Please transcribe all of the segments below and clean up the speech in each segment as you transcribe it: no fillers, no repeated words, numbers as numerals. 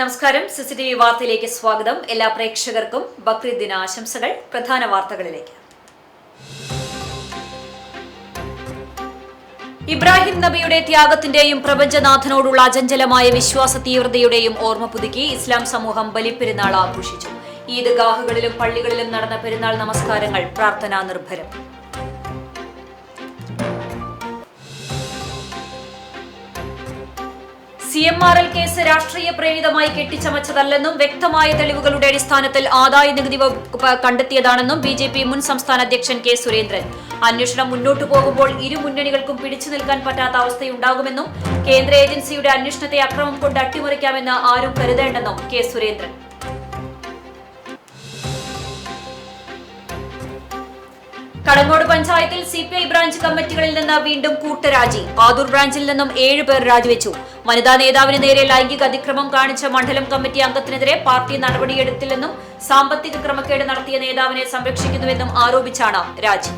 നമസ്കാരം. സിസിടിവി വാർത്തയിലേക്ക് സ്വാഗതം. എല്ലാ പ്രേക്ഷകർക്കും ബക്രീദ് ദിന ആശംസകൾ. പ്രധാന വാർത്തകളിലേക്ക്. ഇബ്രാഹിം നബിയുടെ ത്യാഗത്തിന്റെയും പ്രപഞ്ചനാഥനോടുള്ള അചഞ്ചലമായ വിശ്വാസ തീവ്രതയുടെയും ഓർമ്മ പുതുക്കി ഇസ്ലാം സമൂഹം ബലിപ്പെരുന്നാൾ ആഘോഷിച്ചു. ഈദ്ഗാഹുകളിലും പള്ളികളിലും നടന്ന പെരുന്നാൾ നമസ്കാരങ്ങൾ പ്രാർത്ഥനാ നിർഭരം. CMRL കേസ് രാഷ്ട്രീയ പ്രേരിതമായി കെട്ടിച്ചമച്ചതല്ലെന്നും വ്യക്തമായ തെളിവുകളുടെ അടിസ്ഥാനത്തിൽ ആദായ നികുതി വകുപ്പ് കണ്ടെത്തിയതാണെന്നും BJP മുൻ സംസ്ഥാന അധ്യക്ഷൻ കെ സുരേന്ദ്രൻ. അന്വേഷണം മുന്നോട്ടു പോകുമ്പോൾ ഇരു മുന്നണികൾക്കും പിടിച്ചു നിൽക്കാൻ പറ്റാത്ത അവസ്ഥയുണ്ടാകുമെന്നും കേന്ദ്ര ഏജൻസിയുടെ അന്വേഷണത്തെ അക്രമം കൊണ്ട് അട്ടിമറിക്കാമെന്ന് ആരും കരുതേണ്ടെന്നും കെ സുരേന്ദ്രൻ. കടങ്ങോട് പഞ്ചായത്തിൽ CPI ബ്രാഞ്ച് കമ്മിറ്റികളിൽ നിന്ന് വീണ്ടും കൂട്ടരാജി. ആദൂർ ബ്രാഞ്ചിൽ നിന്നും 7 പേർ രാജിവെച്ചു. വനിതാ നേതാവിന് നേരെ ലൈംഗിക അതിക്രമം കാണിച്ച മണ്ഡലം കമ്മിറ്റി അംഗത്തിനെതിരെ പാർട്ടി നടപടിയെടുത്തില്ലെന്നും സാമ്പത്തിക ക്രമക്കേട് നടത്തിയ നേതാവിനെ സംരക്ഷിക്കുന്നുവെന്നും ആരോപിച്ചാണ് രാജി.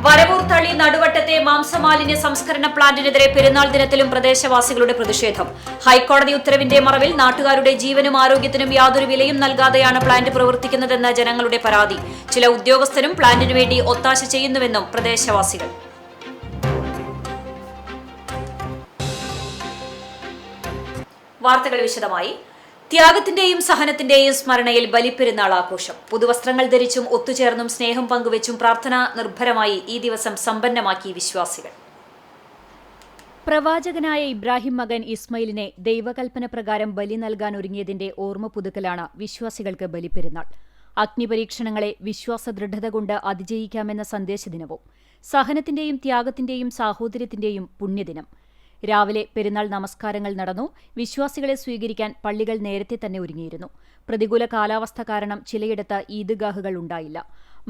വരവൂർ തളി നടുവട്ടത്തെ മാംസമാലിന്യ സംസ്കരണ പ്ലാന്റിനെതിരെ പെരുന്നാൾ ദിനത്തിലും പ്രദേശവാസികളുടെ പ്രതിഷേധം. ഹൈക്കോടതി ഉത്തരവിന്റെ മറവിൽ നാട്ടുകാരുടെ ജീവനും ആരോഗ്യത്തിനും യാതൊരു വിലയും നൽകാതെയാണ് പ്ലാന്റ് പ്രവർത്തിക്കുന്നതെന്ന് ജനങ്ങളുടെ പരാതി. ചില ഉദ്യോഗസ്ഥരും പ്ലാന്റിനു വേണ്ടി ഒത്താശ ചെയ്യുന്നുവെന്നും പ്രദേശവാസികൾ. വാർത്തകൾ വിശദമായി. ത്യാഗത്തിന്റെയും സഹനത്തിന്റെയും സ്മരണയിൽ ബലിപ്പെരുന്നാൾ ആഘോഷം. പുതുവസ്ത്രങ്ങൾ ധരിച്ചും ഒത്തുചേർന്നും സ്നേഹം പങ്കുവച്ചും പ്രാർത്ഥനാ നിർഭരമായി ഈ ദിവസം സമ്പന്നമാക്കി വിശ്വാസികൾ. പ്രവാചകനായ ഇബ്രാഹിം മകൻ ഇസ്മയിലിനെ ദൈവകൽപ്പന പ്രകാരം ബലി നൽകാൻ ഒരുങ്ങിയതിന്റെ ഓർമ്മ പുതുക്കലാണ് വിശ്വാസികൾക്ക് ബലിപ്പെരുന്നാൾ. അഗ്നിപരീക്ഷണങ്ങളെ വിശ്വാസദൃഢത കൊണ്ട് അതിജയിക്കാമെന്ന സന്ദേശദിനവും സഹനത്തിന്റെയും ത്യാഗത്തിന്റെയും സാഹോദര്യത്തിന്റെയും പുണ്യദിനം. രാവിലെ പെരുന്നാൾ നമസ്കാരങ്ങൾ നടന്നു. വിശ്വാസികളെ സ്വീകരിക്കാൻ പള്ളികൾ നേരത്തെ തന്നെ ഒരുങ്ങിയിരുന്നു. പ്രതികൂല കാലാവസ്ഥ കാരണം ചിലയിടത്ത് ഈദ്ഗാഹുകൾ ഉണ്ടായില്ല.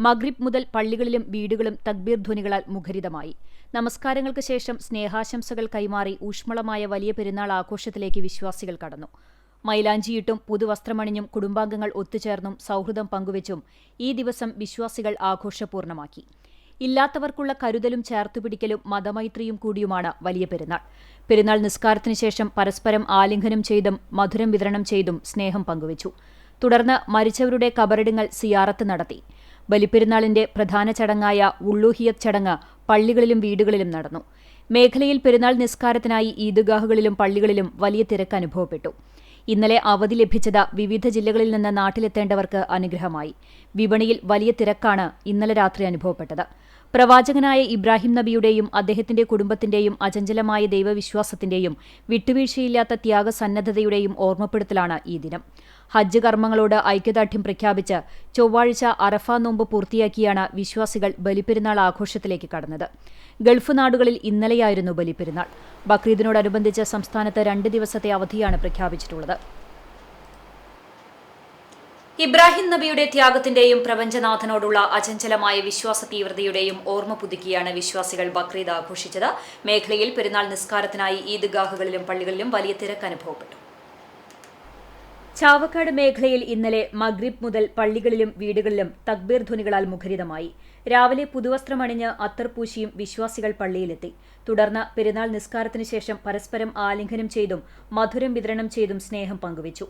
മഗ്രിബ് മുതൽ പള്ളികളിലും വീടുകളും തക്ബീർ ധ്വനികളാൽ മുഖരിതമായി. നമസ്കാരങ്ങൾക്ക് ശേഷം സ്നേഹാശംസകൾ കൈമാറി ഊഷ്മളമായ വലിയ പെരുന്നാൾ ആഘോഷത്തിലേക്ക് വിശ്വാസികൾ കടന്നു. മൈലാഞ്ചിയിട്ടും പുതുവസ്ത്രമണിഞ്ഞും കുടുംബാംഗങ്ങൾ ഒത്തുചേർന്നും സൗഹൃദം പങ്കുവച്ചും ഈ ദിവസം വിശ്വാസികൾ ആഘോഷപൂർണ്ണമാക്കി. ഇല്ലാത്തവർക്കുള്ള കരുതലും ചേർത്തുപിടിക്കലും മതമൈത്രിയും കൂടിയുമാണ് വലിയ പെരുന്നാൾ. പെരുന്നാൾ നിസ്കാരത്തിനു ശേഷം പരസ്പരം ആലിംഗനം ചെയ്തും മധുരം വിതരണം ചെയ്തും സ്നേഹം പങ്കുവച്ചു. തുടർന്ന് മരിച്ചവരുടെ കബറിടങ്ങൾ സിയാറത്ത് നടത്തി. ബലിപ്പെരുന്നാളിന്റെ പ്രധാന ചടങ്ങായ ഉള്ളൂഹിയത്ത് ചടങ്ങ് പള്ളികളിലും വീടുകളിലും നടന്നു. മേഖലയിൽ പെരുന്നാൾ നിസ്കാരത്തിനായി ഈദ്ഗാഹുകളിലും പള്ളികളിലും വലിയ തിരക്ക് അനുഭവപ്പെട്ടു. ഇന്നലെ അവധി ലഭിച്ചത് വിവിധ ജില്ലകളിൽ നിന്ന് നാട്ടിലെത്തേണ്ടവർക്ക് അനുഗ്രഹമായി. വിപണിയിൽ വലിയ തിരക്കാണ് ഇന്നലെ രാത്രി അനുഭവപ്പെട്ടത്. പ്രവാചകനായ ഇബ്രാഹിം നബിയുടെയും അദ്ദേഹത്തിന്റെ കുടുംബത്തിന്റെയും അചഞ്ചലമായ ദൈവവിശ്വാസത്തിന്റെയും വിട്ടുവീഴ്ചയില്ലാത്ത ത്യാഗസന്നദ്ധതയുടെയും ഓർമ്മപ്പെടുത്തലാണ് ഈ ദിനം. ഹജ്ജ് കർമ്മങ്ങളോട് ഐക്യദാർഢ്യം പ്രഖ്യാപിച്ച് ചൊവ്വാഴ്ച അറഫ നോമ്പ് പൂർത്തിയാക്കിയാണ് വിശ്വാസികൾ ബലിപ്പെരുന്നാൾ ആഘോഷത്തിലേക്ക് കടന്നത്. ഗൾഫ് നാടുകളിൽ ഇന്നലെയായിരുന്നു ബലിപ്പെരുന്നാൾ. ബക്രീദിനോടനുബന്ധിച്ച് സംസ്ഥാനത്ത് 2 ദിവസത്തെ അവധിയാണ് പ്രഖ്യാപിച്ചിട്ടുള്ളത്. ഇബ്രാഹിം നബിയുടെ ത്യാഗത്തിന്റെയും പ്രപഞ്ചനാഥനോടുള്ള അചഞ്ചലമായ വിശ്വാസ തീവ്രതയുടെയും ഓർമ്മ പുതുക്കിയാണ് വിശ്വാസികൾ ബക്രീദ് ആഘോഷിച്ചത്. മേഖലയിൽ പെരുന്നാൾ നിസ്കാരത്തിനായി ഈദ്ഗാഹുകളിലും പള്ളികളിലും വലിയ തിരക്ക് അനുഭവപ്പെട്ടു. ചാവക്കാട് മേഖലയിൽ ഇന്നലെ മഗ്രിബ് മുതൽ പള്ളികളിലും വീടുകളിലും തക്ബീർ ധ്വനികളാൽ മുഖരിതമായി. രാവിലെ പുതുവസ്ത്രമണിഞ്ഞ് അത്തർ പൂശിയും വിശ്വാസികൾ പള്ളിയിലെത്തി. തുടർന്ന് പെരുന്നാൾ നിസ്കാരത്തിനു ശേഷം പരസ്പരം ആലിംഗനം ചെയ്തും മധുരം വിതരണം ചെയ്തും സ്നേഹം പങ്കുവച്ചു.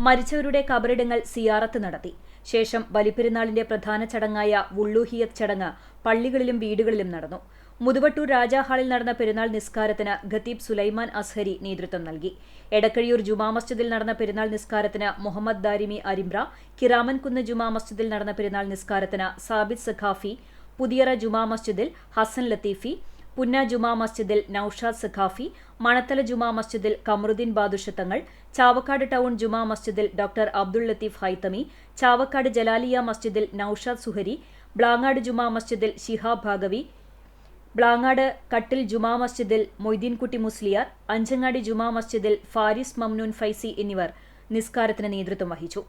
മരിച്ചവരുടെ കബറിടങ്ങൾ സിയാറത്ത് നടത്തി. ശേഷം ബലിപ്പെരുന്നാളിന്റെ പ്രധാന ചടങ്ങായ വുള്ളൂഹിയത്ത് ചടങ്ങ് പള്ളികളിലും വീടുകളിലും നടന്നു. മുതുവട്ടൂർ രാജാ ഹാളിൽ നടന്ന പെരുന്നാൾ നിസ്കാരത്തിന് ഖത്തീബ് സുലൈമാൻ അസ്ഹരി നേതൃത്വം നൽകി. എടക്കഴിയൂർ ജുമാ മസ്ജിദിൽ നടന്ന പെരുന്നാൾ നിസ്കാരത്തിന് മുഹമ്മദ് ദാരിമി അരിമ്ര, കിറാമൻകുന്ന് ജുമാ മസ്ജിദിൽ നടന്ന പെരുന്നാൾ നിസ്കാരത്തിന് സാബിത് സഖാഫി, പുതിയറ ജുമാ മസ്ജിദിൽ ഹസൻ ലത്തീഫി, പുന്ന ജുമാ മസ്ജിദിൽ നൌഷാദ് സഖാഫി, മണത്തല ജുമാ മസ്ജിദിൽ കമറുദ്ദീൻ ബാദുഷത്തങ്ങൾ, ചാവക്കാട് ടൗൺ ജുമാ മസ്ജിദിൽ ഡോക്ടർ അബ്ദുൾ ലത്തീഫ് ഹൈത്തമി, ചാവക്കാട് ജലാലിയ മസ്ജിദിൽ നൌഷാദ് സുഹരി, ബ്ലാങ്ങാട് ജുമാ മസ്ജിദിൽ ഷിഹാബ് ഭാഗവി, ബ്ലാങ്ങാട് കട്ടിൽ ജുമാ മസ്ജിദിൽ മൊയ്തീൻകുട്ടി മുസ്ലിയാർ, അഞ്ചങ്ങാടി ജുമാ മസ്ജിദിൽ ഫാരിസ് മംനൂൻ ഫൈസി എന്നിവർ നിസ്കാരത്തിന് നേതൃത്വം വഹിച്ചു.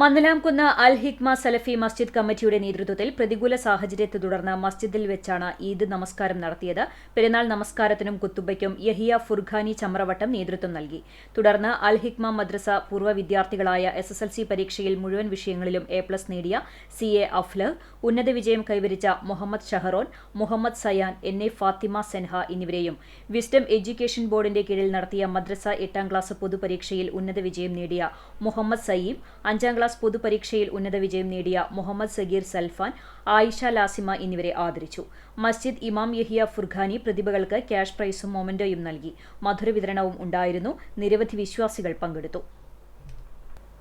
മന്ദലാംകുന്ന് അൽ ഹിക്മ സലഫി മസ്ജിദ് കമ്മിറ്റിയുടെ നേതൃത്വത്തിൽ പ്രതികൂല സാഹചര്യത്തെ തുടർന്ന് മസ്ജിദിൽ വെച്ചാണ് ഈദ് നമസ്കാരം നടത്തിയത്. പെരുന്നാൾ നമസ്കാരത്തിനും കുത്തുബയ്ക്കും യഹിയ ഫുർഖാനി ചമ്രവട്ടം നേതൃത്വം നൽകി. തുടർന്ന് അൽ ഹിക്മ മദ്രസ പൂർവ്വ വിദ്യാർത്ഥികളായ SSLC പരീക്ഷയിൽ മുഴുവൻ വിഷയങ്ങളിലും A+ നേടിയ CA അഫ്ലഹ്, ഉന്നത വിജയം കൈവരിച്ച മുഹമ്മദ് ഷഹറോൻ, മുഹമ്മദ് സയാൻ, NA ഫാത്തിമ സെൻഹ എന്നിവരെയും വിസ്ഡം എഡ്യൂക്കേഷൻ ബോർഡിന്റെ കീഴിൽ നടത്തിയ മദ്രസ 8ാം ക്ലാസ് പൊതുപരീക്ഷയിൽ ഉന്നത വിജയം നേടിയ മുഹമ്മദ് സയീം, 5ാം ക്ലാസ് പൊതുപരീക്ഷയിൽ ഉന്നത വിജയം നേടിയ മുഹമ്മദ് സഗീർ സൽഫാൻ, ആയിഷ ലാസിമ എന്നിവരെ ആദരിച്ചു. മസ്ജിദ് ഇമാം യഹിയ ഫുർഖാനി പ്രതിഭകൾക്ക് ക്യാഷ് പ്രൈസും മൊമന്റോയും നൽകി. മധുര വിതരണവും ഉണ്ടായിരുന്നു. നിരവധി വിശ്വാസികൾ പങ്കെടുത്തു.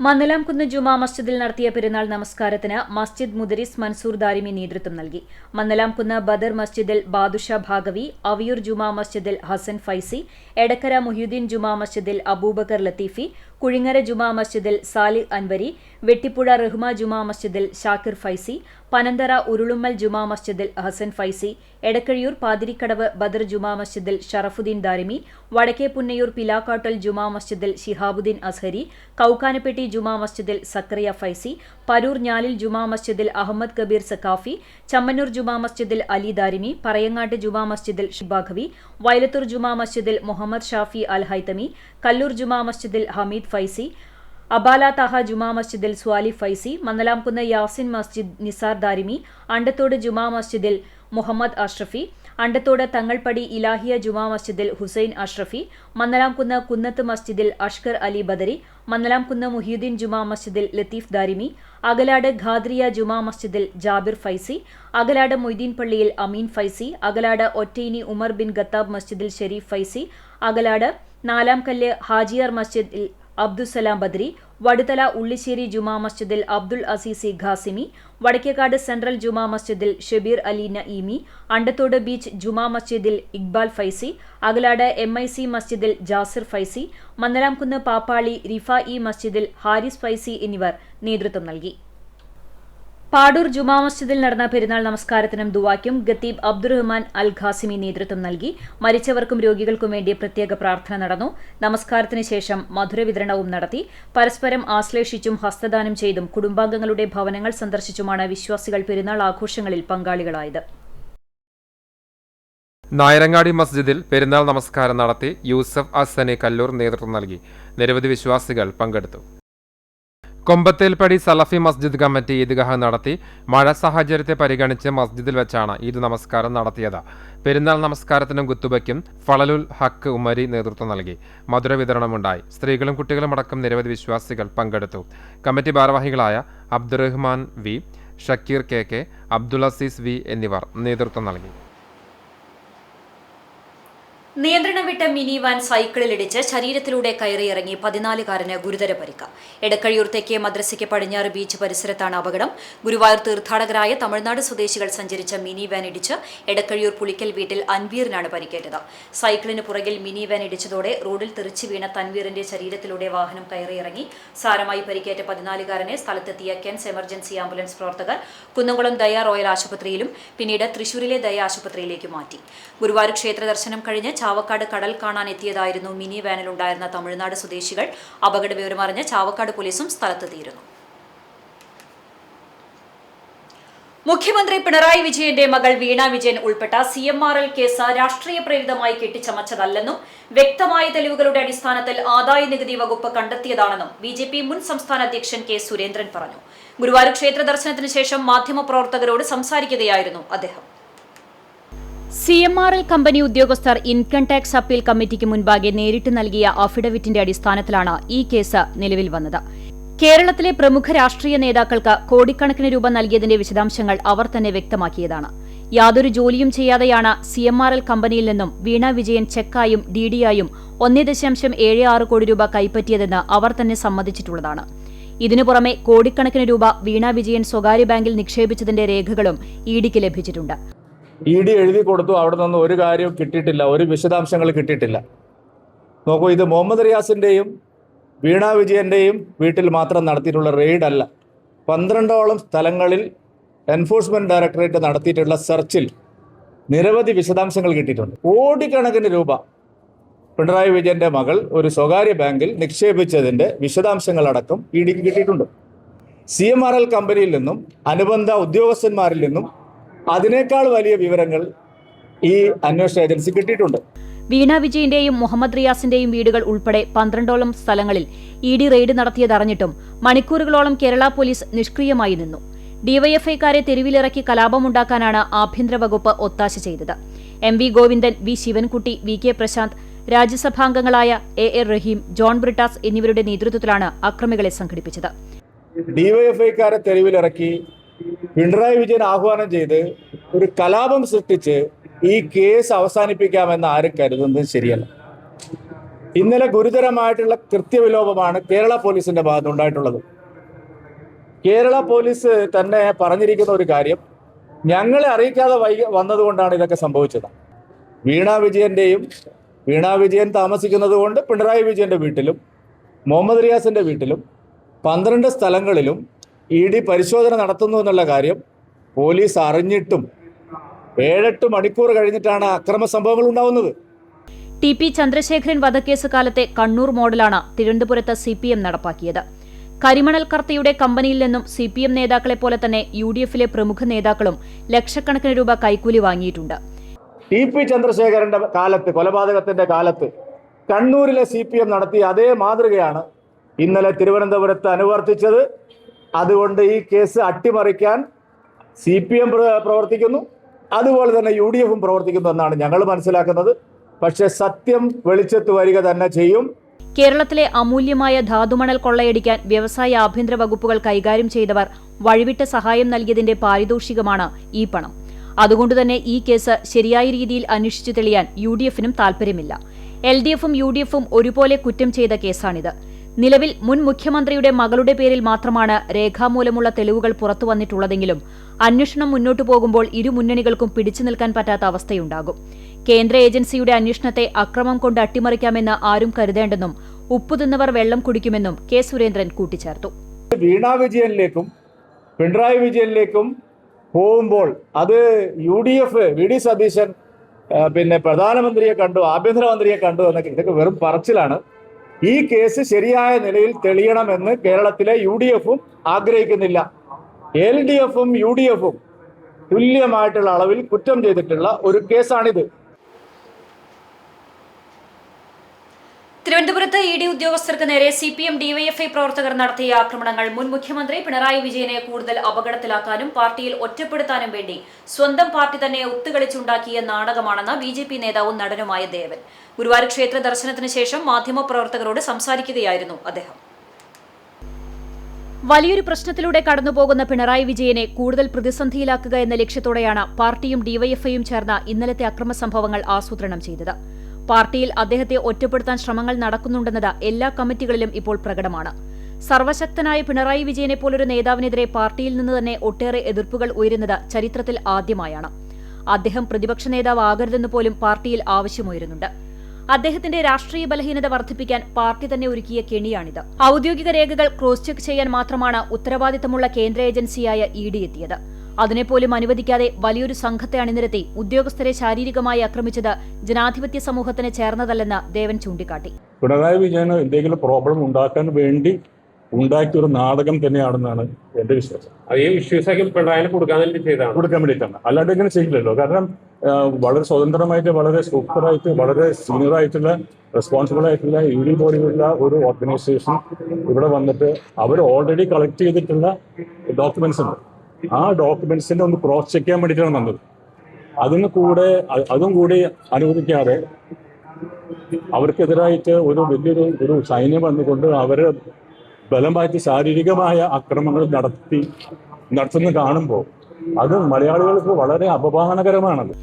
മന്ദലാംകുന്ന് ജുമാ മസ്ജിദിൽ നടത്തിയ പെരുന്നാൾ നമസ്കാരത്തിന് മസ്ജിദ് മുദരിസ് മൻസൂർ ദാരിമി നേതൃത്വം നൽകി. മന്ദലാംകുന്ന് ബദർ മസ്ജിദിൽ ബാദുഷ ഭാഗവി, അവിയൂർ ജുമാ മസ്ജിദിൽ ഹസൻ ഫൈസി, എടക്കര മുഹ്യുദ്ദീൻ ജുമാ മസ്ജിദിൽ അബൂബക്കർ ലത്തീഫി, കുഴിങ്ങര ജുമാ മസ്ജിദിൽ സാലിഹ് അൻവരി, വെട്ടിപ്പുഴ റഹ്മ ജുമാ മസ്ജിദിൽ ഷാക്കിർ ഫൈസി, പനന്തറ ഉരുളുമ്മൽ ജുമാ മസ്ജിദിൽ ഹസൻ ഫൈസി, എടക്കഴിയൂർ പാതിരിക്കടവ് ബദർ ജുമാ മസ്ജിദിൽ ഷറഫുദ്ദീൻ ദാരിമി, വടക്കേ പുന്നയൂർ പിലാക്കാട്ടൽ ജുമാ മസ്ജിദിൽ ഷിഹാബുദ്ദീൻ അസ്ഹരി, കൌക്കാനപ്പെട്ടി ജുമാ മസ്ജിദിൽ സക്കറിയ ഫൈസി, പരൂർ ഞാലിൽ ജുമാ മസ്ജിദിൽ അഹമ്മദ് കബീർ സക്കാഫി, ചമ്മന്നൂർ ജുമാ മസ്ജിദിൽ അലി ദാരിമി, പറയങ്ങാട്ട് ജുമാ മസ്ജിദിൽ ഷിബാഖവി, വയലത്തൂർ ജുമാ മസ്ജിദിൽ മുഹമ്മദ് ഷാഫി അൽ ഹൈതമി, കല്ലൂർ ജുമാ മസ്ജിദിൽ ഹമീദ് ഫൈസി, അബാല തഹ ജുമാ മസ്ജിദിൽ സ്വാലി ഫൈസി, മന്ദലാംകുന്ന് യാസിൻ മസ്ജിദ് നിസാർ ദാരിമി, അണ്ടത്തോട് ജുമാ മസ്ജിദിൽ മുഹമ്മദ് അഷ്റഫി, അണ്ടത്തോട് തങ്ങൾപടി ഇലാഹിയ ജുമാ മസ്ജിദിൽ ഹുസൈൻ അഷ്റഫി, മന്ദലാംകുന്ന് കുന്നത്ത് മസ്ജിദിൽ അഷ്കർ അലി ബദരി, മന്ദലാംകുന്ന് മുഹ്യുദ്ദീൻ ജുമാ മസ്ജിദിൽ ലത്തീഫ് ദാരിമി, അകലാട് ഖാദ്രിയ ജുമാ മസ്ജിദിൽ ജാബിർ ഫൈസി, അകലാട് മൊയ്തീൻ പള്ളിയിൽ Ameen Faizy, Akalad Ottaini Umar bin Khattab മസ്ജിദിൽ ഷെരീഫ് ഫൈസി, അകലാട് നാലാംകല്ല് ഹാജിയാർ മസ്ജിദിൽ അബ്ദുസലാം ബദ്രി, വടുതല ഉള്ളിശ്ശേരി ജുമാ മസ്ജിദിൽ അബ്ദുൽ അസീസി ഖാസിമി, വടക്കേക്കാട് സെൻട്രൽ ജുമാ മസ്ജിദിൽ ഷബീർ അലി നഈമി, അണ്ടത്തോട് ബീച്ച് ജുമാ മസ്ജിദിൽ ഇക്ബാൽ ഫൈസി, അകലാട് MIC മസ്ജിദിൽ ജാസിർ ഫൈസി, മന്ദലാംകുന്ന് പാപ്പാളി റിഫായി മസ്ജിദിൽ ഹാരിസ് ഫൈസി എന്നിവർ നേതൃത്വം നൽകി. പാടൂർ ജുമാ മസ്ജിദിൽ നടന്ന പെരുന്നാൾ നമസ്കാരത്തിനും ദുവായ്ക്കും ഖത്തീബ് അബ്ദുറഹ്മാൻ അൽ ഖാസിമി നേതൃത്വം നൽകി. മരിച്ചവർക്കും രോഗികൾക്കും വേണ്ടി പ്രത്യേക പ്രാർത്ഥന നടന്നു. നമസ്കാരത്തിന് ശേഷം മധുര വിതരണവും നടത്തി. പരസ്പരം ആശ്ലേഷിച്ചും ഹസ്തദാനം ചെയ്തും കുടുംബാംഗങ്ങളുടെ ഭവനങ്ങൾ സന്ദർശിച്ചുമാണ് വിശ്വാസികൾ പെരുന്നാൾ ആഘോഷങ്ങളിൽ പങ്കാളികളായത്. നായരങ്ങാടി മസ്ജിദിൽ പെരുന്നാൾ നമസ്കാരം നടത്തി യൂസഫ് അസനി കല്ലൂർ നേതൃത്വം നൽകി. നിരവധി വിശ്വാസികൾ പങ്കെടുത്തു. കൊമ്പത്തേൽപ്പടി സലഫി മസ്ജിദ് കമ്മിറ്റി ഈദ്ഗാഹ് നടത്തി. മഴ സാഹചര്യത്തെ പരിഗണിച്ച് മസ്ജിദിൽ വെച്ചാണ് ഈദ് നമസ്കാരം നടത്തിയത്. പെരുന്നാൾ നമസ്കാരത്തിനും കുത്തുബയ്ക്കും ഫളലുൽ ഹക്ക് ഉമരി നേതൃത്വം നൽകി. മധുര വിതരണമുണ്ടായി. സ്ത്രീകളും കുട്ടികളും അടക്കം നിരവധി വിശ്വാസികൾ പങ്കെടുത്തു. കമ്മിറ്റി ഭാരവാഹികളായ Abdurahman V, Shakeer KK, Abdul Azeez V എന്നിവർ നേതൃത്വം നൽകി. നിയന്ത്രണം വിട്ട മിനി വാൻ സൈക്കിളിലിടിച്ച് ശരീരത്തിലൂടെ കയറിയിറങ്ങി 14-കാരന് ഗുരുതര പരിക്ക്. എടക്കഴിയൂർ തെക്കേ മദ്രസയ്ക്ക് പടിഞ്ഞാറ് ബീച്ച് പരിസരത്താണ് അപകടം. ഗുരുവായൂർ തീർത്ഥാടകരായ തമിഴ്നാട് സ്വദേശികൾ സഞ്ചരിച്ച മിനി വാൻ ഇടിച്ച് എടക്കഴിയൂർ പുളിക്കൽ വീട്ടിൽ അൻവീറിനാണ് പരിക്കേറ്റത്. സൈക്കിളിന് പുറകിൽ മിനി വാൻ ഇടിച്ചതോടെ റോഡിൽ തെറിച്ചു വീണ തൻവീറിന്റെ ശരീരത്തിലൂടെ വാഹനം കയറിയിറങ്ങി. സാരമായി പരിക്കേറ്റ 14-കാരനെ സ്ഥലത്തെത്തിയ കെൻസ് എമർജൻസി ആംബുലൻസ് പ്രവർത്തകർ കുന്നംകുളം ദയ റോയൽ ആശുപത്രിയിലും പിന്നീട് തൃശൂരിലെ ദയ ആശുപത്രിയിലേക്ക് മാറ്റി. ഗുരുവായൂർ ക്ഷേത്ര ദർശനം കഴിഞ്ഞ് ചാവക്കാട് കടൽ കാണാൻ എത്തിയതായിരുന്നു മിനി വാനിലുണ്ടായിരുന്ന തമിഴ്നാട് സ്വദേശികൾ. അപകട വിവരമറിഞ്ഞ് ചാവക്കാട് പോലീസും സ്ഥലത്തെത്തിയിരുന്നു. മുഖ്യമന്ത്രി പിണറായി വിജയന്റെ മകൾ വീണ വിജയൻ ഉൾപ്പെട്ട CMRL കേസ് രാഷ്ട്രീയ പ്രേരിതമായി കെട്ടിച്ചമച്ചതല്ലെന്നും വ്യക്തമായ തെളിവുകളുടെ അടിസ്ഥാനത്തിൽ ആദായനികുതി വകുപ്പ് കണ്ടെത്തിയതാണെന്നും BJP മുൻ സംസ്ഥാന അധ്യക്ഷൻ K. സുരേന്ദ്രൻ പറഞ്ഞു. ഗുരുവായൂർ ക്ഷേത്ര ദർശനത്തിന് ശേഷം മാധ്യമപ്രവർത്തകരോട് സംസാരിക്കുകയായിരുന്നു അദ്ദേഹം. CMRL കമ്പനി ഉദ്യോഗസ്ഥർ ഇൻകം ടാക്സ് അപ്പീൽ കമ്മിറ്റിക്ക് മുൻപാകെ നേരിട്ട് നൽകിയ അഫിഡവിറ്റിന്റെ അടിസ്ഥാനത്തിലാണ് ഈ കേസ് നിലവിൽ വന്നത്. കേരളത്തിലെ പ്രമുഖ രാഷ്ട്രീയ നേതാക്കൾക്ക് കോടിക്കണക്കിന് രൂപ നൽകിയതിന്റെ വിശദാംശങ്ങൾ അവർ തന്നെ വ്യക്തമാക്കിയതാണ്. യാതൊരു ജോലിയും ചെയ്യാതെയാണ് CMRL കമ്പനിയിൽ നിന്നും വീണ വിജയൻ ചെക്കായും DD-ആയും 1.76 കോടി രൂപ കൈപ്പറ്റിയതെന്ന് അവർ തന്നെ സമ്മതിച്ചിട്ടുള്ളതാണ്. ഇതിനു പുറമെ കോടിക്കണക്കിന് രൂപ വീണ വിജയൻ സ്വകാര്യ ബാങ്കിൽ നിക്ഷേപിച്ചതിന്റെ രേഖകളും EDക്ക് ലഭിച്ചിട്ടുണ്ട്. ED എഴുതി കൊടുത്തു, അവിടെ നിന്ന് ഒരു കാര്യവും കിട്ടിയിട്ടില്ല, ഒരു വിശദാംശങ്ങൾ കിട്ടിയിട്ടില്ല. നോക്കൂ, ഇത് മുഹമ്മദ് റിയാസിൻ്റെയും വീണ വിജയൻ്റെയും വീട്ടിൽ മാത്രം നടത്തിയിട്ടുള്ള റെയ്ഡ് അല്ല. 12ഓളം സ്ഥലങ്ങളിൽ എൻഫോഴ്സ്മെന്റ് ഡയറക്ടറേറ്റ് നടത്തിയിട്ടുള്ള സെർച്ചിൽ നിരവധി വിശദാംശങ്ങൾ കിട്ടിയിട്ടുണ്ട്. കോടിക്കണക്കിന് രൂപ പിണറായി വിജയന്റെ മകൾ ഒരു സ്വകാര്യ ബാങ്കിൽ നിക്ഷേപിച്ചതിന്റെ വിശദാംശങ്ങളടക്കം EDക്ക് കിട്ടിയിട്ടുണ്ട്. CMRL കമ്പനിയിൽ നിന്നും അനുബന്ധ ഉദ്യോഗസ്ഥന്മാരിൽ നിന്നും അതിനേക്കാൾ വലിയ വിവരങ്ങൾ ഈ അന്വേഷണ ഏജൻസി കിട്ടിയിട്ടുണ്ട്. വീണ വിജയന്റെയും മുഹമ്മദ് റിയാസിന്റെയും വീടുകൾ ഉൾപ്പെടെ 12ഓളം സ്ഥലങ്ങളിൽ ED റെയ്ഡ് നടത്തിയതറിഞ്ഞിട്ടും മണിക്കൂറുകളോളം കേരള പോലീസ് നിഷ്ക്രിയമായി നിന്നു. ഡിവൈഎഫ്ഐക്കാരെ തെരുവിലിറക്കി കലാപമുണ്ടാക്കാനാണ് ആഭ്യന്തര വകുപ്പ് ഒത്താശ ചെയ്തത്. MV Govindan, V Sivankutty, VK Prasanth, രാജ്യസഭാംഗങ്ങളായ AR റഹീം, ജോൺ ബ്രിട്ടാസ് എന്നിവരുടെ നേതൃത്വത്തിലാണ് അക്രമികളെ സംഘടിപ്പിച്ചത്. ഡിവൈഎഫ്ഐക്കാരെ തെരുവിലിറക്കി പിണറായി വിജയൻ ആഹ്വാനം ചെയ്ത് ഒരു കലാപം സൃഷ്ടിച്ച് ഈ കേസ് അവസാനിപ്പിക്കാമെന്ന് ആരും കരുതുന്നത് ശരിയല്ല. ഇന്നലെ ഗുരുതരമായിട്ടുള്ള കൃത്യവിലോപമാണ് കേരള പോലീസിന്റെ ഭാഗത്തുണ്ടായിട്ടുള്ളത്. കേരള പോലീസ് തന്നെ പറഞ്ഞിരിക്കുന്ന ഒരു കാര്യം, ഞങ്ങളെ അറിയിക്കാതെ വന്നതുകൊണ്ടാണ് ഇതൊക്കെ സംഭവിച്ചത്. വീണ വിജയൻ താമസിക്കുന്നത് കൊണ്ട് പിണറായി വിജയന്റെ വീട്ടിലും മുഹമ്മദ് റിയാസിന്റെ വീട്ടിലും 12 സ്ഥലങ്ങളിലും ED പരിശോധന നടത്തുന്നു എന്നുള്ള കാര്യം പോലീസ് അറിഞ്ഞിട്ടും 7-8 മണിക്കൂർ കഴിഞ്ഞിട്ടാണ് അക്രമ സംഭവങ്ങൾ ഉണ്ടാവുന്നത്. TP ചന്ദ്രശേഖരൻ വധക്കേസ് കാലത്തെ കണ്ണൂർ മോഡലാണ് തിരുവനന്തപുരത്ത് CPM നടപ്പാക്കിയത്. കരിമണൽ കർത്തയുടെ കമ്പനിയിൽ നിന്നും CPM നേതാക്കളെ പോലെ തന്നെ UDFിലെ പ്രമുഖ നേതാക്കളും ലക്ഷക്കണക്കിന് രൂപ കൈക്കൂലി വാങ്ങിയിട്ടുണ്ട്. TP ചന്ദ്രശേഖരന്റെ കാലത്ത്, കൊലപാതകത്തിന്റെ കാലത്ത് കണ്ണൂരിലെ CPM നടത്തിയ അതേ മാതൃകയാണ് ഇന്നലെ തിരുവനന്തപുരത്ത് അനുവർത്തിച്ചത്. അതുകൊണ്ട് ഈ കേസ് അട്ടിമറിക്കാൻ CPM പ്രവർത്തിക്കുന്നു, അതുപോലെ തന്നെ UDFും പ്രവർത്തിക്കുന്നു എന്നാണ് ഞങ്ങൾ മനസ്സിലാക്കുന്നത്. പക്ഷെ സത്യം വെളിച്ചത്ത് വരിക തന്നെ ചെയ്യും. കേരളത്തിലെ അമൂല്യമായ ധാതുമണൽ കൊള്ളയടിക്കാൻ വ്യവസായ ആഭ്യന്തര വകുപ്പുകൾ കൈകാര്യം ചെയ്തവർ വഴിവിട്ട് സഹായം നൽകിയതിന്റെ പാരിതോഷികമാണ് ഈ പണം. അതുകൊണ്ടുതന്നെ ഈ കേസ് ശരിയായ രീതിയിൽ അന്വേഷിച്ചു തെളിയാൻ UDFിനും താൽപര്യമില്ല. LDFും UDFും ഒരുപോലെ കുറ്റം ചെയ്ത കേസാണിത്. നിലവിൽ മുൻ മുഖ്യമന്ത്രിയുടെ മകളുടെ പേരിൽ മാത്രമാണ് രേഖാമൂലമുള്ള തെളിവുകൾ പുറത്തുവന്നിട്ടുള്ളതെങ്കിലും അന്വേഷണം മുന്നോട്ടു പോകുമ്പോൾ ഇരു മുന്നണികൾക്കും പിടിച്ചു നിൽക്കാൻ പറ്റാത്ത അവസ്ഥയുണ്ടാകും. കേന്ദ്ര ഏജൻസിയുടെ അന്വേഷണത്തെ അക്രമം കൊണ്ട് അട്ടിമറിക്കാമെന്ന് ആരും കരുതേണ്ടെന്നും ഉപ്പുതിന്നവർ വെള്ളം കുടിക്കുമെന്നും K സുരേന്ദ്രൻ കൂട്ടിച്ചേർത്തു. വീണ വിജയനിലേക്കും പിണറായി വിജയനിലേക്കും പോകുമ്പോൾ അത് UDF VD സതീശൻ പിന്നെ പ്രധാനമന്ത്രിയെ കണ്ടു, ആഭ്യന്തരമന്ത്രിയെ കണ്ടു എന്നൊക്കെ ഇതൊക്കെ വെറും പറച്ചിലാണ്. ഈ കേസ് ശരിയായ നിലയിൽ തെളിയണമെന്ന് കേരളത്തിലെ UDFും ആഗ്രഹിക്കുന്നില്ല. LDFും UDFും തുല്യമായിട്ടുള്ള അളവിൽ കുറ്റം ചെയ്തിട്ടുള്ള ഒരു കേസാണിത്. തിരുവനന്തപുരത്ത് ED ഉദ്യോഗസ്ഥർക്ക് നേരെ CPM DYFI പ്രവർത്തകർ നടത്തിയ ആക്രമണങ്ങൾ മുൻ മുഖ്യമന്ത്രി പിണറായി വിജയനെ കൂടുതൽ അപകടത്തിലാക്കാനും പാർട്ടിയിൽ ഒറ്റപ്പെടുത്താനും വേണ്ടി സ്വന്തം പാർട്ടി തന്നെ ഒത്തുകളിച്ചുണ്ടാക്കിയ നാടകമാണെന്ന് BJP നേതാവും നടനുമായ ദേവൻ. ഗുരുവായൂർ ക്ഷേത്ര ദർശനത്തിന് ശേഷം മാധ്യമപ്രവർത്തകരോട് സംസാരിക്കുകയായിരുന്നു അദ്ദേഹം. വലിയൊരു പ്രശ്നത്തിലൂടെ കടന്നുപോകുന്ന പിണറായി വിജയനെ കൂടുതൽ പ്രതിസന്ധിയിലാക്കുക എന്ന ലക്ഷ്യത്തോടെയാണ് പാർട്ടിയും DYFIയും ചേർന്ന് ഇന്നലത്തെ അക്രമ സംഭവങ്ങൾ ആസൂത്രണം ചെയ്തത്. പാർട്ടിയിൽ അദ്ദേഹത്തെ ഒറ്റപ്പെടുത്താൻ ശ്രമങ്ങൾ നടക്കുന്നുണ്ടെന്നത് എല്ലാ കമ്മിറ്റികളിലും ഇപ്പോൾ പ്രകടമാണ്. സർവശക്തനായ പിണറായി വിജയനെ പോലൊരു നേതാവിനെതിരെ പാർട്ടിയിൽ നിന്ന് തന്നെ ഒട്ടേറെ എതിർപ്പുകൾ ഉയരുന്നത് ചരിത്രത്തിൽ ആദ്യമായാണ്. അദ്ദേഹം പ്രതിപക്ഷ നേതാവ് ആകരുതെന്ന് പോലും പാർട്ടിയിൽ ആവശ്യമുയരുന്നുണ്ട്. അദ്ദേഹത്തിന്റെ രാഷ്ട്രീയ ബലഹീനത വർദ്ധിപ്പിക്കാൻ പാർട്ടി തന്നെ ഒരുക്കിയ കെണിയാണിത്. ഔദ്യോഗിക രേഖകൾ ക്രോസ് ചെക്ക് ചെയ്യാൻ മാത്രമാണ് ഉത്തരവാദിത്തമുള്ള കേന്ദ്ര ഏജൻസിയായ ED എത്തിയത്. അതിനെപ്പോലും അനുവദിക്കാതെ വലിയൊരു സംഘത്തെ അണിനിരത്തി ഉദ്യോഗസ്ഥരെ ശാരീരികമായി ആക്രമിച്ചത് ജനാധിപത്യ സമൂഹത്തിന് ചേർന്നതല്ലെന്ന് ദേവൻ ചൂണ്ടിക്കാട്ടി. പിണറായി വിജയന് എന്തെങ്കിലും പ്രോബ്ലം ഉണ്ടാക്കാൻ വേണ്ടി ഉണ്ടാക്കിയ ഒരു നാടകം തന്നെയാണെന്നാണ് എന്റെ വിശ്വാസം. ഈ വിശ്വാസമൊക്കെ പിണറായിന് കൊടുക്കാൻ വേണ്ടിയിട്ടാണ്, അല്ലാണ്ട് ഇങ്ങനെ ചെയ്യില്ലല്ലോ. കാരണം വളരെ സ്വതന്ത്രമായിട്ട്, വളരെ സൂപ്പറായിട്ട്, വളരെ സീനിയർ ആയിട്ടുള്ള, റെസ്പോൺസിബിൾ ആയിട്ടുള്ള ED പോലെയുള്ള ഒരു ഓർഗനൈസേഷൻ ഇവിടെ വന്നിട്ട് അവർ ഓൾറെഡി കളക്ട് ചെയ്തിട്ടുള്ള ഡോക്യുമെന്റ്സ് ഉണ്ട്. ആ ഡോക്യുമെന്റ്സിനെ ഒന്ന് ക്രോസ് ചെക്ക് ചെയ്യാൻ വേണ്ടിയിട്ടാണ് വന്നത്. അതും കൂടി അനുവദിക്കാതെ അവർക്കെതിരായിട്ട് വലിയൊരു സൈന്യം വന്നുകൊണ്ട് അവര് ബലമായിട്ട് ശാരീരികമായ ആക്രമണങ്ങൾ നടത്തുന്ന കാണുമ്പോൾ അത് മലയാളികൾക്ക് വളരെ അപമാനകരമാണത്.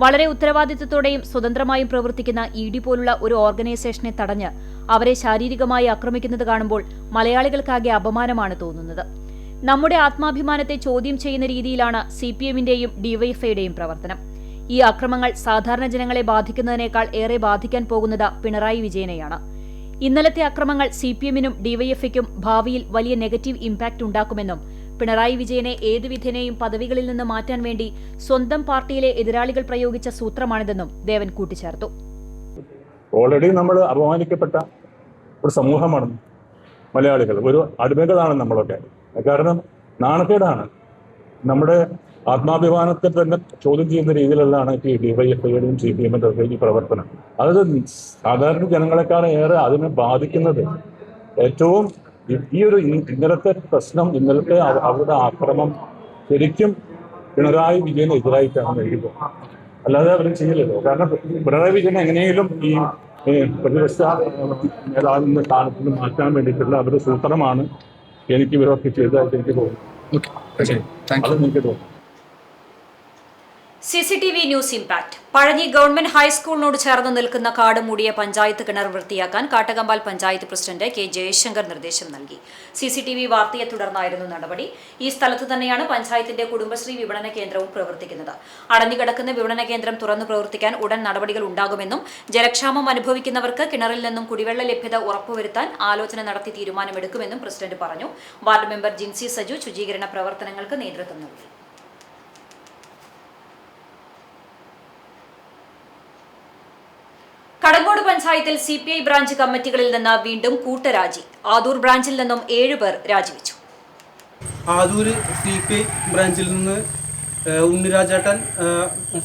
വളരെ ഉത്തരവാദിത്തത്തോടെയും സ്വതന്ത്രമായും പ്രവർത്തിക്കുന്ന ED പോലുള്ള ഒരു ഓർഗനൈസേഷനെ തടഞ്ഞ് അവരെ ശാരീരികമായി ആക്രമിക്കുന്നത് കാണുമ്പോൾ മലയാളികൾക്കാകെ അപമാനമാണ് തോന്നുന്നത്. നമ്മുടെ ആത്മാഭിമാനത്തെ ചോദ്യം ചെയ്യുന്ന രീതിയിലാണ് CPMന്റെയും DYFIയുടെയും പ്രവർത്തനം. ഈ അക്രമങ്ങൾ സാധാരണ ജനങ്ങളെ ബാധിക്കുന്നതിനേക്കാൾ ഏറെ ബാധിക്കാൻ പോകുന്നത് പിണറായി വിജയനെയാണ്. ഇന്നലത്തെ അക്രമങ്ങൾ CPMനും DYFIക്കും ഭാവിയിൽ വലിയ നെഗറ്റീവ് ഇമ്പാക്ട് ഉണ്ടാക്കുമെന്നും പിണറായി വിജയനെ ഏതു വിധേനയും പദവികളിൽ നിന്ന് മാറ്റാൻ വേണ്ടി സ്വന്തം പാർട്ടിയിലെ എതിരാളികൾ പ്രയോഗിച്ച സൂത്രമാണിതെന്നും ദേവൻ കൂട്ടിച്ചേർത്തു. ഓൾറെഡി നമ്മൾ അപമാനിക്കപ്പെട്ട ഒരു സമൂഹമാണ് മലയാളികൾ, ഒരു അടിമകളാണ് നമ്മളൊക്കെ. കാരണം നാണക്കേടാണ്. നമ്മുടെ ആത്മാഭിമാനത്തെ തന്നെ ചോദ്യം ചെയ്യുന്ന രീതിയിലുള്ളതാണ് ഈ ഡിവൈഎഫ്ഐയുടെയും CPM-ന്റെ ഒക്കെ ഈ പ്രവർത്തനം. അത് സാധാരണ ജനങ്ങളെക്കാൾ ഏറെ അതിനെ ബാധിക്കുന്നത് ഏറ്റവും ഈ ഒരു ഇന്നലത്തെ പ്രശ്നം, ഇന്നലത്തെ അവരുടെ ആക്രമം ശരിക്കും പിണറായി വിജയന് എതിരായിട്ടാണ് എനിക്ക് തോന്നുന്നത്. അല്ലാതെ അവർ ചെയ്യില്ലല്ലോ. കാരണം പിണറായി വിജയൻ എങ്ങനെയെങ്കിലും ഈ പ്രതിപക്ഷ നേതാവിന്റെ സ്ഥാനത്ത് നിന്ന് മാറ്റാൻ വേണ്ടിയിട്ടുള്ള അവരുടെ സൂത്രമാണ് എനിക്ക് ഇവരൊക്കെ ചെയ്തതായിട്ട് എനിക്ക് തോന്നുന്നു. അത് എനിക്ക് തോന്നുന്നു. CCTV news impact. Pazhanji government ഹൈസ്കൂളിനോട് ചേർന്ന് നിൽക്കുന്ന കാട് മൂടിയ പഞ്ചായത്ത് കിണർ വൃത്തിയാക്കാൻ കാട്ടകമ്പാൽ പഞ്ചായത്ത് പ്രസിഡന്റ് K. ജയശങ്കർ നിർദ്ദേശം നൽകി. CCTV വാർത്തയെ തുടർന്നായിരുന്നു നടപടി. ഈ സ്ഥലത്ത് തന്നെയാണ് പഞ്ചായത്തിന്റെ കുടുംബശ്രീ വിപണന കേന്ദ്രവും പ്രവർത്തിക്കുന്നത്. അടഞ്ഞുകിടക്കുന്ന വിപണന കേന്ദ്രം തുറന്നു പ്രവർത്തിക്കാൻ ഉടൻ നടപടികൾ ഉണ്ടാകുമെന്നും ജലക്ഷാമം അനുഭവിക്കുന്നവർക്ക് കിണറിൽ നിന്നും കുടിവെള്ള ലഭ്യത ഉറപ്പുവരുത്താൻ ആലോചന നടത്തി തീരുമാനമെടുക്കുമെന്നും പ്രസിഡന്റ് പറഞ്ഞു. വാർഡ് മെമ്പർ ജിൻസി സജു ശുചീകരണ പ്രവർത്തനങ്ങൾക്ക് നേതൃത്വം നൽകി. കടങ്ങോട് പഞ്ചായത്തിൽ CPI ബ്രാഞ്ച് കമ്മിറ്റികളിൽ നിന്ന് വീണ്ടും കൂട്ടരാജി. ആദൂർ ബ്രാഞ്ചിൽ നിന്നും 7 പേർ രാജിവെച്ചു. ആദൂർ CPI ബ്രാഞ്ചിൽ നിന്ന് ഉണ്ണിരാജേട്ടൻ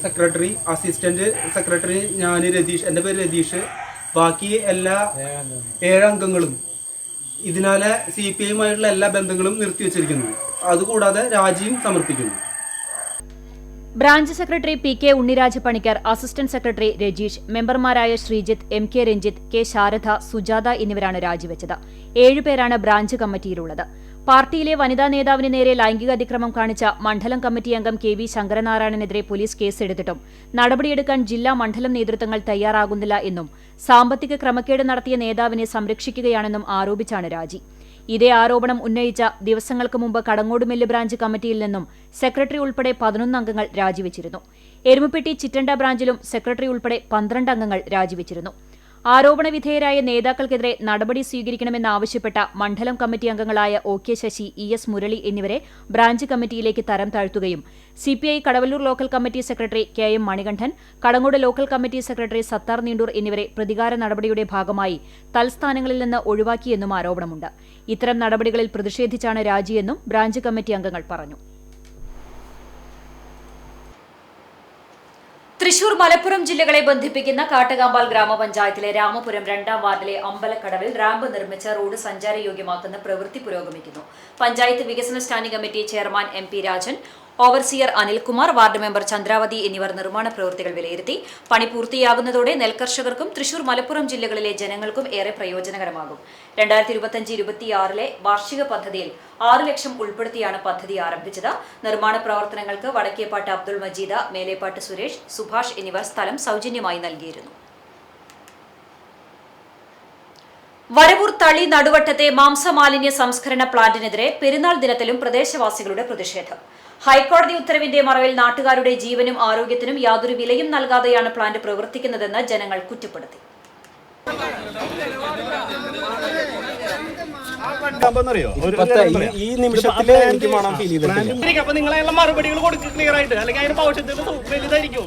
സെക്രട്ടറി, അസിസ്റ്റന്റ് സെക്രട്ടറി ഞാൻ രതീഷ്, എൻ്റെ പേര് രതീഷ്. ബാക്കി എല്ലാ 7 അംഗങ്ങളും ഇതിനാലെ CPIയുമായിട്ടുള്ള എല്ലാ ബന്ധങ്ങളും നിർത്തിവെച്ചിരിക്കുന്നു. അതുകൂടാതെ രാജിയും സമർപ്പിക്കുന്നു. Branch secretary PK Unniraj Panicker, assistant secretary Rajeesh, മെമ്പർമാരായ ശ്രീജിത്ത്, MK രഞ്ജിത്ത്, K ശാരദ, സുജാത എന്നിവരാണ് രാജിവെച്ചത്. 7 പേരാണ് ബ്രാഞ്ച് കമ്മിറ്റിയിലുള്ളത്. പാർട്ടിയിലെ വനിതാ നേതാവിന് നേരെ ലൈംഗിക അതിക്രമം കാണിച്ച മണ്ഡലം കമ്മിറ്റി അംഗം KV ശങ്കരനാരായണനെതിരെ പോലീസ് കേസെടുത്തിട്ടും നടപടിയെടുക്കാൻ ജില്ലാ മണ്ഡലം നേതൃത്വങ്ങൾ തയ്യാറാകുന്നില്ല എന്നും സാമ്പത്തിക ക്രമക്കേട് നടത്തിയ നേതാവിനെ സംരക്ഷിക്കുകയാണെന്നും ആരോപിച്ചാണ് രാജി. ഇതേ ആരോപണം ഉന്നയിച്ച ദിവസങ്ങൾക്ക് മുമ്പ് കടങ്ങോടുമെല്ല് ബ്രാഞ്ച് കമ്മിറ്റിയിൽ നിന്നും സെക്രട്ടറി ഉൾപ്പെടെ 11 അംഗങ്ങൾ രാജിവെച്ചിരുന്നു. എരുമപ്പെട്ടി ചിറ്റണ്ട ബ്രാഞ്ചിലും സെക്രട്ടറി ഉൾപ്പെടെ 12 അംഗങ്ങൾ രാജിവെച്ചിരുന്നു. ആരോപണ വിധേയരായ നേതാക്കൾക്കെതിരെ നടപടി സ്വീകരിക്കണമെന്നാവശ്യപ്പെട്ട മണ്ഡലം കമ്മിറ്റി അംഗങ്ങളായ OK ശശി, ES മുരളി എന്നിവരെ ബ്രാഞ്ച് കമ്മിറ്റിയിലേക്ക് തരം താഴ്ത്തുകയും CPI Kadavallur local committee secretary KM Manikandan, Kadangode local committee secretary Sathar Neendoor എന്നിവരെ പ്രതികാര നടപടിയുടെ ഭാഗമായി തൽസ്ഥാനങ്ങളിൽ നിന്ന് ഒഴിവാക്കിയെന്നും ആരോപണമുണ്ട്. ഇത്തരം നടപടികളിൽ പ്രതിഷേധിച്ചാണ് രാജിയെന്നും ബ്രാഞ്ച് കമ്മിറ്റി അംഗങ്ങൾ പറഞ്ഞു. തൃശൂർ, മലപ്പുറം ജില്ലകളെ ബന്ധിപ്പിക്കുന്ന കാട്ടകാമ്പാൽ ഗ്രാമപഞ്ചായത്തിലെ രാമപുരം 2-ാം വാർഡിലെ അമ്പലക്കടവിൽ റാമ്പ് നിർമ്മിച്ച റോഡ് സഞ്ചാരയോഗ്യമാക്കുന്ന പ്രവൃത്തി പുരോഗമിക്കുന്നു. പഞ്ചായത്ത് വികസന standing committee chairman MP Rajan, overseer Anilkumar, ward member Chandravati എന്നിവർ നിർമ്മാണ പ്രവൃത്തികൾ വിലയിരുത്തി. പണി പൂർത്തിയാകുന്നതോടെ നെൽകർഷകർക്കും തൃശൂർ, മലപ്പുറം ജില്ലകളിലെ ജനങ്ങൾക്കും ഏറെ പ്രയോജനകരമാകും. 2025-26 വാർഷിക പദ്ധതിയിൽ 6 ലക്ഷം ഉൾപ്പെടുത്തിയാണ് പദ്ധതി ആരംഭിച്ചത്. നിർമ്മാണ പ്രവർത്തനങ്ങൾക്ക് വടക്കേപ്പാട്ട് അബ്ദുൾ മജീദ്, മേലേപ്പാട്ട് സുരേഷ്, സുഭാഷ് എന്നിവർ സ്ഥലം സൗജന്യമായി നൽകിയിരുന്നു. വരവൂർ തളി നടുവട്ടത്തെ മാംസമാലിന്യ സംസ്കരണ പ്ലാന്റിനെതിരെ പെരുന്നാൾ ദിനത്തിലും പ്രദേശവാസികളുടെ പ്രതിഷേധം. ഹൈക്കോടതി ഉത്തരവിന്റെ മറവിൽ നാട്ടുകാരുടെ ജീവനും ആരോഗ്യത്തിനും യാതൊരു വിലയും നൽകാതെയാണ് പ്ലാന്റ് പ്രവർത്തിക്കുന്നതെന്ന് ജനങ്ങൾ കുറ്റപ്പെടുത്തി. ഈ നിമിഷത്തില് എനിക്ക് മണം ഫീൽ ചെയ്തിട്ടില്ല. അപ്പൊ നിങ്ങളെല്ലാം മറുപടികൾ കൊടുക്കുക ക്ലിയർ ആയിട്ട്, അല്ലെങ്കിൽ അതിന്റെ ഭവിഷ്യത്തിൽ വലുതായിരിക്കും.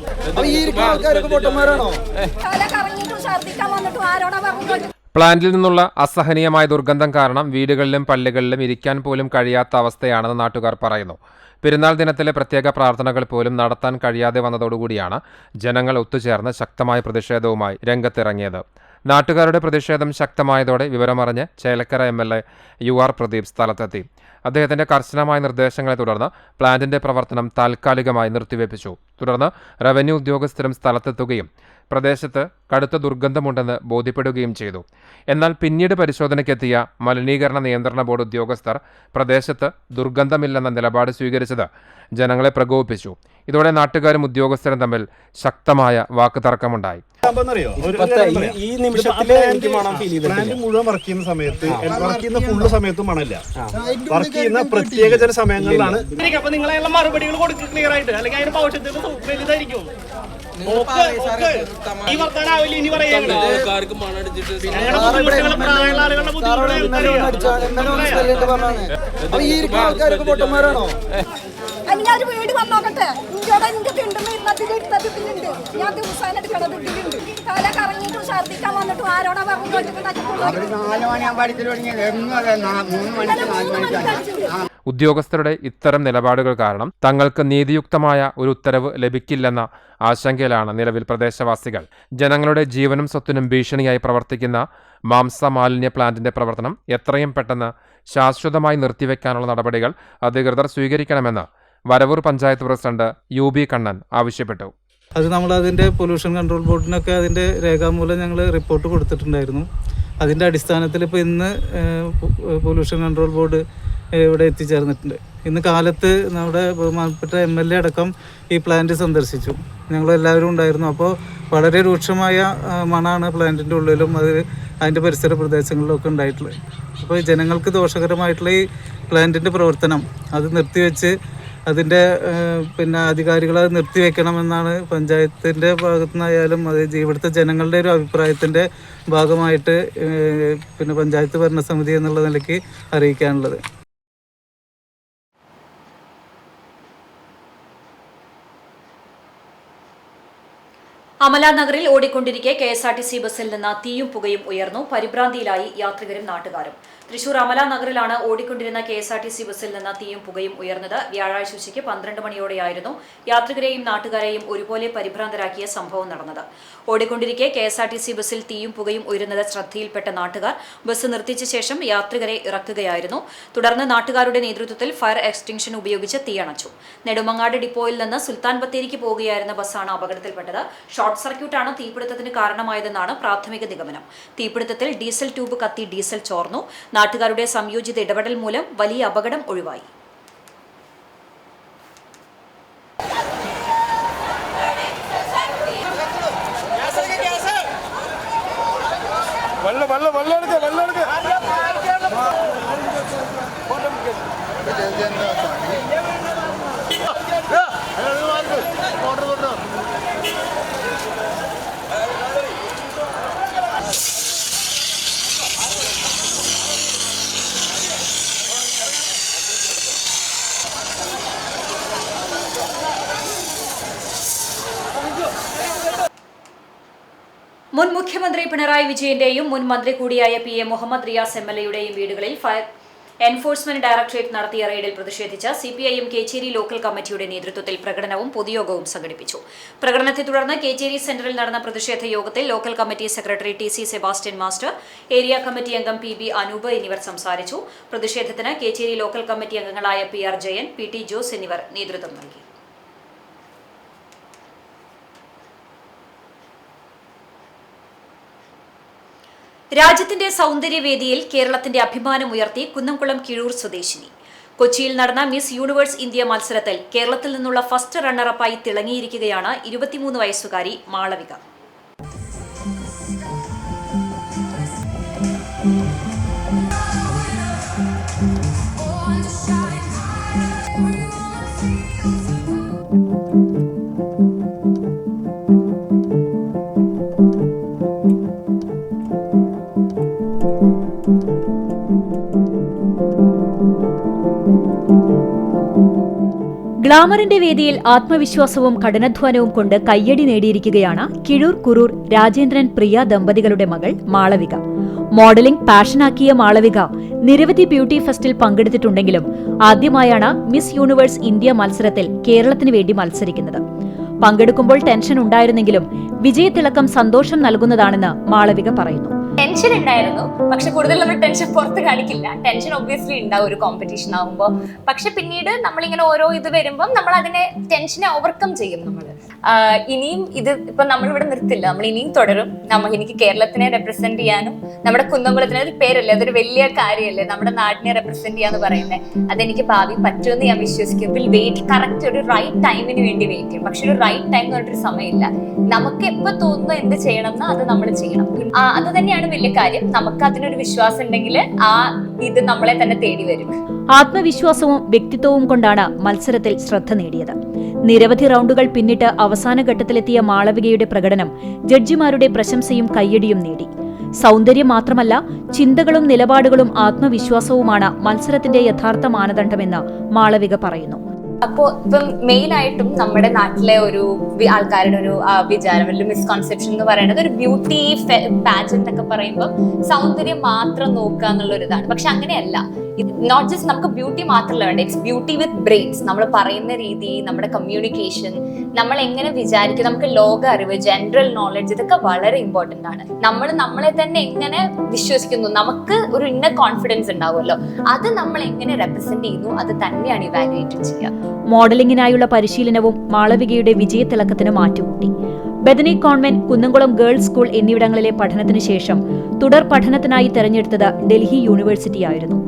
പ്ലാന്റിൽ നിന്നുള്ള അസഹനീയമായ ദുർഗന്ധം കാരണം വീടുകളിലും പള്ളികളിലും ഇരിക്കാൻ പോലും കഴിയാത്ത അവസ്ഥയാണെന്ന് നാട്ടുകാർ പറയുന്നു. പെരുന്നാൾ ദിനത്തിലെ പ്രത്യേക പ്രാർത്ഥനകൾ പോലും നടത്താൻ കഴിയാതെ വന്നതോടുകൂടിയാണ് ജനങ്ങൾ ഒത്തുചേർന്ന് ശക്തമായ പ്രതിഷേധവുമായി രംഗത്തിറങ്ങിയത്. നാട്ടുകാരുടെ പ്രതിഷേധം ശക്തമായതോടെ വിവരമറിഞ്ഞ് ചേലക്കര MLA UR പ്രദീപ് സ്ഥലത്തെത്തി. അദ്ദേഹത്തിന്റെ കർശനമായ നിർദ്ദേശങ്ങളെ തുടർന്ന് പ്ലാന്റിന്റെ പ്രവർത്തനം താൽക്കാലികമായി നിർത്തിവെപ്പിച്ചു. തുടർന്ന് റവന്യൂ ഉദ്യോഗസ്ഥരും സ്ഥലത്തെത്തുകയും പ്രദേശത്ത് കടുത്ത ദുർഗന്ധമുണ്ടെന്ന് ബോധ്യപ്പെടുകയും ചെയ്തു. എന്നാൽ പിന്നീട് പരിശോധനയ്ക്കെത്തിയ മലിനീകരണ നിയന്ത്രണ ബോർഡ് ഉദ്യോഗസ്ഥർ പ്രദേശത്ത് ദുർഗന്ധമില്ലെന്ന നിലപാട് സ്വീകരിച്ചത് ജനങ്ങളെ പ്രകോപിപ്പിച്ചു. ഇതോടെ നാട്ടുകാരും ഉദ്യോഗസ്ഥരും തമ്മിൽ ശക്തമായ വാക്കുതർക്കമുണ്ടായി. ഈ നിമിഷത്തില് എനിക്ക് മണം ഫീൽ ചെയ്തിട്ടില്ല. മുഴുവൻ വർക്ക് ചെയ്യുന്ന സമയത്ത് വർക്ക് ചെയ്യുന്ന ഫുള്ള് സമയത്തും മണമില്ല. വർക്ക് ചെയ്യുന്ന പ്രത്യേക ചില സമയങ്ങളിലാണ്. അപ്പൊ നിങ്ങളെല്ലാം മറുപടികൾ കൊടുക്കുക ക്ലിയർ ആയിട്ട്, അല്ലെങ്കിൽ അതിന്റെ ഭവിഷ്യത്തിൽ വലുതായിരിക്കും. ഈ വർത്താനാവില്ല ഇനി പറയാനുള്ളത്. അതിനൊരു വീട് വന്നോക്കട്ടെ. ഇന്ത്യയുടെ എനിക്ക് തിണ്ടുമ്പോ ഇരുന്നതിലുണ്ട്. ഞാൻ ദിവസം എടുക്കണത് ഇതിലുണ്ട്. തല കറങ്ങിയിട്ടും ഛർദിക്കാൻ വന്നിട്ടും ആരോടാ പറഞ്ഞു. ഉദ്യോഗസ്ഥരുടെ ഇത്തരം നിലപാടുകൾ കാരണം തങ്ങൾക്ക് നീതിയുക്തമായ ഒരു ഉത്തരവ് ലഭിക്കില്ലെന്ന ആശങ്കയിലാണ് നിലവിൽ പ്രദേശവാസികൾ. ജനങ്ങളുടെ ജീവനും സ്വത്തിനും ഭീഷണിയായി പ്രവർത്തിക്കുന്ന മാംസമാലിന്യ പ്ലാന്റിന്റെ പ്രവർത്തനം എത്രയും പെട്ടെന്ന് ശാശ്വതമായി നിർത്തിവെക്കാനുള്ള നടപടികൾ അധികൃതർ സ്വീകരിക്കണമെന്ന് വരവൂർ പഞ്ചായത്ത് പ്രസിഡന്റ് UB കണ്ണൻ ആവശ്യപ്പെട്ടു. അത് നമ്മൾ അതിൻ്റെ പൊല്യൂഷൻ കൺട്രോൾ ബോർഡിനൊക്കെ അതിൻ്റെ രേഖാമൂലം ഞങ്ങൾ റിപ്പോർട്ട് കൊടുത്തിട്ടുണ്ടായിരുന്നു. അതിൻ്റെ അടിസ്ഥാനത്തിൽ ഇപ്പോൾ ഇന്ന് പൊല്യൂഷൻ കൺട്രോൾ ബോർഡ് ഇവിടെ എത്തിച്ചേർന്നിട്ടുണ്ട്. ഇന്ന് കാലത്ത് നമ്മുടെ ബഹുമാനപ്പെട്ട MLA അടക്കം ഈ പ്ലാന്റ് സന്ദർശിച്ചു. ഞങ്ങളെല്ലാവരും ഉണ്ടായിരുന്നു. അപ്പോൾ വളരെ രൂക്ഷമായ മണാണ് പ്ലാന്റിൻ്റെ ഉള്ളിലും അതിൻ്റെ പരിസര പ്രദേശങ്ങളിലൊക്കെ ഉണ്ടായിട്ടുള്ളത്. അപ്പോൾ ജനങ്ങൾക്ക് ദോഷകരമായിട്ടുള്ള ഈ പ്ലാന്റിൻ്റെ പ്രവർത്തനം അത് നിർത്തിവെച്ച് അതിൻ്റെ അധികാരികൾ അത് നിർത്തിവെക്കണമെന്നാണ് പഞ്ചായത്തിൻ്റെ ഭാഗത്തു നിന്നായാലും അത് ഇവിടുത്തെ ജനങ്ങളുടെ ഒരു അഭിപ്രായത്തിൻ്റെ ഭാഗമായിട്ട് പഞ്ചായത്ത് ഭരണസമിതി എന്നുള്ള നിലയ്ക്ക് അറിയിക്കാനുള്ളത്. അമലാനഗറിൽ ഓടിക്കൊണ്ടിരിക്കെ KSRTC ബസ്സിൽ നിന്ന് തീയും പുകയും ഉയർന്നു. പരിഭ്രാന്തിയിലായി യാത്രികരും നാട്ടുകാരും. തൃശൂർ അമലാനഗറിലാണ് ഓടിക്കൊണ്ടിരുന്ന KSRTC ബസ്സിൽ നിന്ന് തീയും പുകയും ഉയർന്നത്. വ്യാഴാഴ്ച ഉച്ചയ്ക്ക് 12 മണിയോടെയായിരുന്നു യാത്രികരെയും നാട്ടുകാരെയും ഒരുപോലെ പരിഭ്രാന്തരാക്കിയ സംഭവം നടന്നത്. ഓടിക്കൊണ്ടിരിക്കെ KSRTC ബസ്സിൽ തീയും പുകയും ഉയരുന്നത് ശ്രദ്ധയിൽപ്പെട്ട നാട്ടുകാർ ബസ് നിർത്തിച്ച ശേഷം യാത്രികരെ ഇറക്കുകയായിരുന്നു. തുടർന്ന് നാട്ടുകാരുടെ നേതൃത്വത്തിൽ ഫയർ എക്സ്റ്റിങ്ഷൻ ഉപയോഗിച്ച് തീയണച്ചു. നെടുമങ്ങാട് ഡിപ്പോയിൽ നിന്ന് സുൽത്താൻ ബത്തേരിക്ക് പോകുകയായിരുന്ന ബസ്സാണ് അപകടത്തിൽപ്പെട്ടത്. ഷോർട്ട് സർക്യൂട്ടാണ് തീപിടുത്തത്തിന് കാരണമായതെന്നാണ് പ്രാഥമിക നിഗമനം. തീപിടുത്തത്തിൽ ഡീസൽ ട്യൂബ് കത്തി ഡീസൽ ചോർന്നു. നാട്ടുകാരുടെ സംയോജിത ഇടപെടൽ മൂലം വലിയ അപകടം ഒഴിവായി. മുൻ മുഖ്യമന്ത്രി പിണറായി വിജയന്റെയും മുൻ മന്ത്രി കൂടിയായ PM മുഹമ്മദ് റിയാസ് MLAയുടെയും വീടുകളിൽ ഫയർ എൻഫോഴ്സ്മെന്റ് ഡയറക്ടറേറ്റ് നടത്തിയ റെയ്ഡിൽ പ്രതിഷേധിച്ച് CPIM കേച്ചേരി ലോക്കൽ കമ്മിറ്റിയുടെ നേതൃത്വത്തിൽ പ്രകടനവും പൊതുയോഗവും സംഘടിപ്പിച്ചു. പ്രകടനത്തെ തുടർന്ന് കേച്ചേരി സെന്ററിൽ നടന്ന പ്രതിഷേധ യോഗത്തിൽ local committee secretary TC Sebastian master, area committee അംഗം PB അനൂപ് എന്നിവർ സംസാരിച്ചു. പ്രതിഷേധത്തിന് കേച്ചേരി ലോക്കൽ കമ്മിറ്റി അംഗങ്ങളായ PR ജയൻ, PT ജോസ് എന്നിവർ നേതൃത്വം നൽകി. രാജ്യത്തിന്റെ സൗന്ദര്യവേദിയിൽ കേരളത്തിന്റെ അഭിമാനമുയർത്തി കുന്നംകുളം കിഴൂർ സ്വദേശിനി. കൊച്ചിയിൽ നടന്ന മിസ് യൂണിവേഴ്സ് ഇന്ത്യ മത്സരത്തിൽ കേരളത്തിൽ നിന്നുള്ള ഫസ്റ്റ് റണ്ണറപ്പായി തിളങ്ങിയിരിക്കുകയാണ് 23 വയസ്സുകാരി മാളവിക. ഗ്ലാമറിന്റെ വേദിയിൽ ആത്മവിശ്വാസവും കഠിനാധ്വാനവും കൊണ്ട് കയ്യടി നേടിയിരിക്കുകയാണ് കിഴൂർ കുറൂർ രാജേന്ദ്രൻ പ്രിയ ദമ്പതികളുടെ മകൾ മാളവിക. മോഡലിംഗ് പാഷനാക്കിയ മാളവിക നിരവധി ബ്യൂട്ടി ഫെസ്റ്റിൽ പങ്കെടുത്തിട്ടുണ്ടെങ്കിലും ആദ്യമായാണ് മിസ് യൂണിവേഴ്സ് ഇന്ത്യ മത്സരത്തിൽ കേരളത്തിന് വേണ്ടി മത്സരിക്കുന്നത്. പങ്കെടുക്കുമ്പോൾ ടെൻഷൻ ഉണ്ടായിരുന്നെങ്കിലും വിജയത്തിളക്കം സന്തോഷം നൽകുന്നതാണെന്ന് മാളവിക പറയുന്നു. ടെൻഷൻ ഉണ്ടായിരുന്നു, പക്ഷെ കൂടുതൽ നമ്മൾ ടെൻഷൻ പുറത്ത് കാണിക്കില്ല. ടെൻഷൻ ഒബ്വിയസ്ലി ഉണ്ടാവും ഒരു കോമ്പറ്റീഷൻ ആകുമ്പോൾ. പക്ഷെ പിന്നീട് നമ്മളിങ്ങനെ ഓരോ ഇത് വരുമ്പം നമ്മൾ അതിനെ ടെൻഷനെ ഓവർകം ചെയ്യും. നമ്മൾ ഇനിയും ഇത് ഇപ്പൊ നമ്മളിവിടെ നിർത്തില്ല, നമ്മൾ ഇനിയും തുടരും. എനിക്ക് കേരളത്തിനെ റെപ്രസെന്റ് ചെയ്യാനും നമ്മുടെ കുന്നംകുളത്തിന് ഒരു പേരല്ലേ, അതൊരു വലിയ കാര്യമല്ലേ, നമ്മുടെ നാടിനെ റെപ്രസെന്റ് ചെയ്യാന്ന് പറയുന്നത്. അതെനിക്ക് ഭാവി പറ്റുമെന്ന് ഞാൻ വിശ്വസിക്കും. വെയിറ്റ് കറക്റ്റ് ഒരു റൈറ്റ് ടൈമിന് വേണ്ടി വെയിറ്റ് ചെയ്യും. പക്ഷെ ഒരു റൈറ്റ് ടൈം എന്ന് പറഞ്ഞൊരു സമയമില്ല. നമുക്ക് എപ്പോ തോന്നുന്നു എന്ത് ചെയ്യണം എന്ന് അത് നമ്മൾ ചെയ്യണം. അത് തന്നെയാണ് വലിയ കാര്യം. നമുക്ക് അതിനൊരു വിശ്വാസം ഉണ്ടെങ്കിൽ ഇത് നമ്മളെ തന്നെ തേടി വരും. ആത്മവിശ്വാസവും വ്യക്തിത്വവും കൊണ്ടാണ് മത്സരത്തിൽ ശ്രദ്ധ നേടിയത്. നിരവധി റൗണ്ടുകൾ പിന്നിട്ട് അവസാന ഘട്ടത്തിലെത്തിയ മാളവികയുടെ പ്രകടനം ജഡ്ജിമാരുടെ പ്രശംസയും കയ്യടിയും നേടി. സൗന്ദര്യം മാത്രമല്ല, ചിന്തകളും നിലപാടുകളും ആത്മവിശ്വാസവുമാണ് മത്സരത്തിന്റെ യഥാർത്ഥ മാനദണ്ഡമെന്ന് മാളവിക പറയുന്നു. അപ്പോ ഇപ്പം മെയിൻ ആയിട്ടും നമ്മുടെ നാട്ടിലെ ഒരു ആൾക്കാരുടെ ഒരു വിചാരം, ഒരു മിസ്കൺസെപ്ഷൻ എന്ന് പറയുന്നത് ഒരു ബ്യൂട്ടി പാജന്റ് എന്നൊക്കെ പറയുമ്പോൾ സൗന്ദര്യം മാത്രം നോക്കുക എന്നുള്ള ഒരു ഇതാണ്. പക്ഷെ അങ്ങനെയല്ല. നോട്ട് ജസ്റ്റ് നമുക്ക് ബ്യൂട്ടി മാത്രമല്ല വേണ്ട, ഇറ്റ്സ് ബ്യൂട്ടി വിത്ത് ബ്രെയിൻസ്. നമ്മൾ പറയുന്ന രീതി, നമ്മുടെ കമ്മ്യൂണിക്കേഷൻ, നമ്മൾ എങ്ങനെ വിചാരിക്കും, നമുക്ക് ലോക അറിവ്, ജനറൽ നോളജ്, ഇതൊക്കെ വളരെ ഇമ്പോർട്ടന്റ് ആണ്. നമ്മൾ നമ്മളെ തന്നെ എങ്ങനെ വിശ്വസിക്കുന്നു, നമുക്ക് ഒരു ഇന്നർ കോൺഫിഡൻസ് ഉണ്ടാവുമല്ലോ, അത് നമ്മൾ എങ്ങനെ റെപ്രസെന്റ് ചെയ്യുന്നു, അത് തന്നെയാണ് ഇവാലുവേറ്റ് ചെയ്യുക. മോഡലിംഗിനായുള്ള പരിശീലനവും മാളവികയുടെ വിജയത്തിളക്കത്തിന് മാറ്റുകൂട്ടി. Bethany convent, Kunnamkulam girls school എന്നിവിടങ്ങളിലെ പഠനത്തിന് ശേഷം തുടർ പഠനത്തിനായി തെരഞ്ഞെടുത്തത് ഡൽഹി യൂണിവേഴ്സിറ്റിയായിരുന്നു.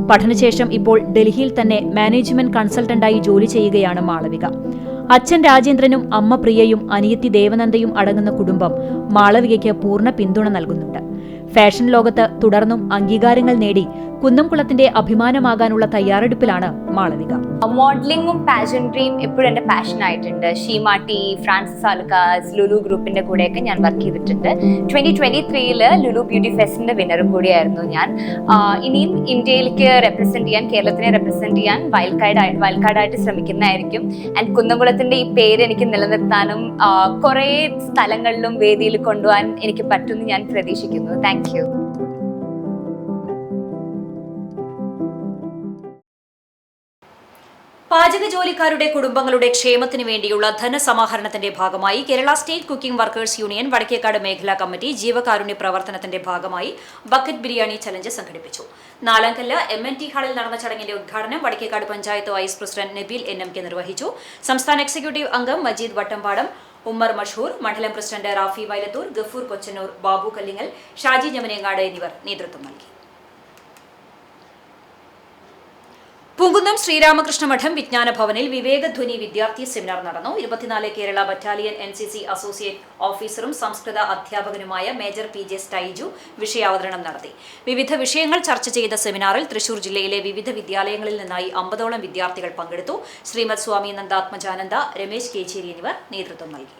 പഠനശേഷം ഇപ്പോൾ ഡൽഹിയിൽ തന്നെ മാനേജ്മെന്റ് കൺസൾട്ടന്റായി ജോലി ചെയ്യുകയാണ് മാളവിക. അച്ഛൻ രാജേന്ദ്രനും അമ്മ പ്രിയയും അനിയത്തി ദേവനന്ദയും അടങ്ങുന്ന കുടുംബം മാളവികയ്ക്ക് പൂർണ്ണ പിന്തുണ നൽകുന്നുണ്ട്. ഫാഷൻ ലോകത്ത് തുടർന്നും അംഗീകാരങ്ങൾ നേടി കുന്നംകുളത്തിന്റെ അഭിമാനമാകാനുള്ള തയ്യാറെടുപ്പിലാണ് മാളവിക. മോഡലിംഗും പാജൻട്രിയും എപ്പോഴും എൻ്റെ പാഷൻ ആയിട്ടുണ്ട്. ഷീമാട്ടി, ഫ്രാൻസിസ് ആലുക്കാസ്, ലുലു ഗ്രൂപ്പിന്റെ കൂടെയൊക്കെ ഞാൻ വർക്ക് ചെയ്തിട്ടുണ്ട്. 2023 ലുലു ബ്യൂട്ടി ഫെസ്റ്റിന്റെ വിന്നറും കൂടിയായിരുന്നു ഞാൻ. ഇനിയും ഇന്ത്യയിലേക്ക് റെപ്രസെന്റ് ചെയ്യാൻ, കേരളത്തിനെ റെപ്രസെന്റ് ചെയ്യാൻ വയൽക്കാടായിട്ട് ശ്രമിക്കുന്നതായിരിക്കും. ആൻഡ് കുന്നംകുളത്തിന്റെ ഈ പേര് എനിക്ക് നിലനിർത്താനും കുറേ സ്ഥലങ്ങളിലും വേദിയിൽ കൊണ്ടുപോകാൻ എനിക്ക് പറ്റുമെന്ന് ഞാൻ പ്രതീക്ഷിക്കുന്നു. Thank you. പാചക ജോലിക്കാരുടെ കുടുംബങ്ങളുടെ ക്ഷേമത്തിന് വേണ്ടിയുള്ള ധനസമാഹരണത്തിന്റെ ഭാഗമായി Kerala state cooking workers union Vadakkekad മേഖലാ കമ്മിറ്റി ജീവകാരുണ്യ പ്രവർത്തനത്തിന്റെ ഭാഗമായി ബക്കറ്റ് ബിരിയാണി ചലഞ്ച് സംഘടിപ്പിച്ചു. നാലാംകല്ല് MNT ഹാളിൽ നടന്ന ചടങ്ങിന്റെ ഉദ്ഘാടനം Vadakkekad panchayat vice president Nabeel NMK നിർവഹിച്ചു. സംസ്ഥാന എക്സിക്യൂട്ടീവ് അംഗം മജീദ് വട്ടമ്പാടം, ഉമ്മർ മഷൂർ, മണ്ഡലം പ്രസിഡന്റ് റാഫി വയലത്തൂർ, ഗഫൂർ കൊച്ചന്നൂർ, ബാബു കല്ലിങ്ങൽ, ഷാജി ഞമനേങ്ങാട് എന്നിവർ നേതൃത്വം നൽകി. പൂങ്കുന്നം ശ്രീരാമകൃഷ്ണ മഠം വിജ്ഞാന ഭവനിൽ വിവേകധ്വനി വിദ്യാർത്ഥി സെമിനാർ നടന്നു. 24 കേരള ബറ്റാലിയൻ NCC അസോസിയേറ്റ് ഓഫീസറും സംസ്കൃത അധ്യാപകനുമായ മേജർ PJ സ്റ്റൈജു വിഷയാവതരണം നടത്തി. വിവിധ വിഷയങ്ങൾ ചർച്ച ചെയ്ത സെമിനാറിൽ തൃശൂർ ജില്ലയിലെ വിവിധ വിദ്യാലയങ്ങളിൽ നിന്നായി 50ഓളം വിദ്യാർത്ഥികൾ പങ്കെടുത്തു. ശ്രീമദ് സ്വാമി നന്ദാത്മജാനന്ദ, രമേശ് കേച്ചേരി എന്നിവർ നേതൃത്വം നൽകി.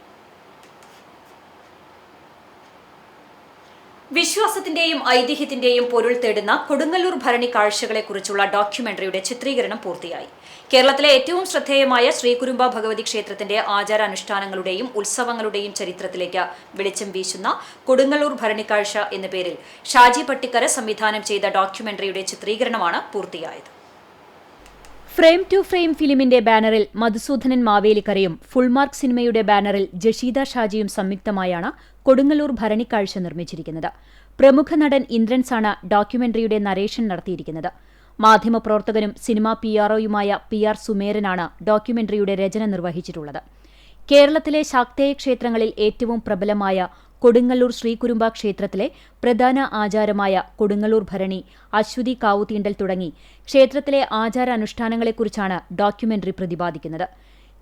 വിശ്വാസത്തിന്റെയും ഐതിഹ്യത്തിന്റെയും പൊരുൾ തേടുന്ന കൊടുങ്ങല്ലൂർ ഭരണി കാഴ്ചകളെക്കുറിച്ചുള്ള ഡോക്യുമെന്ററിയുടെ ചിത്രീകരണം പൂർത്തിയായി. കേരളത്തിലെ ഏറ്റവും ശ്രദ്ധേയമായ ശ്രീകുരുമ്പ ഭഗവതി ക്ഷേത്രത്തിന്റെ ആചാരാനുഷ്ഠാനങ്ങളുടെയും ഉത്സവങ്ങളുടെയും ചരിത്രത്തിലേക്ക് വെളിച്ചം വീശുന്ന കൊടുങ്ങല്ലൂർ ഭരണിക്കാഴ്ച എന്ന പേരിൽ ഷാജി പട്ടിക്കര സംവിധാനം ചെയ്ത ഡോക്യുമെന്ററിയുടെ ചിത്രീകരണമാണ് പൂർത്തിയായത്. ഫ്രെയിം ടു ഫ്രെയിം ഫിലിമിന്റെ ബാനറിൽ മധുസൂദനൻ മാവേലിക്കരയും ഫുൾമാർക്ക് സിനിമയുടെ ബാനറിൽ ജഷീദ ഷാജിയും സംയുക്തമായാണ് കൊടുങ്ങല്ലൂർ ഭരണിക്കാഴ്ച നിർമ്മിച്ചിരിക്കുന്നത്. പ്രമുഖ നടൻ ഇന്ദ്രൻസാണ് ഡോക്യുമെന്ററിയുടെ നരേഷൻ നടത്തിയിരിക്കുന്നത്. മാധ്യമപ്രവർത്തകനും സിനിമാ PROയുമായ PR സുമേരനാണ് ഡോക്യുമെന്ററിയുടെ രചന നിർവഹിച്ചിട്ടുള്ളത്. കേരളത്തിലെ ശാക്തേയ ക്ഷേത്രങ്ങളിൽ ഏറ്റവും പ്രബലമായ കൊടുങ്ങല്ലൂർ ശ്രീകുരുമ്പ ക്ഷേത്രത്തിലെ പ്രധാന ആചാരമായ കൊടുങ്ങല്ലൂർ ഭരണി, അശ്വതി കാവുതീണ്ടൽ തുടങ്ങി ക്ഷേത്രത്തിലെ ആചാരാനുഷ്ഠാനങ്ങളെക്കുറിച്ചാണ് ഡോക്യുമെന്ററി പ്രതിപാദിക്കുന്നത്.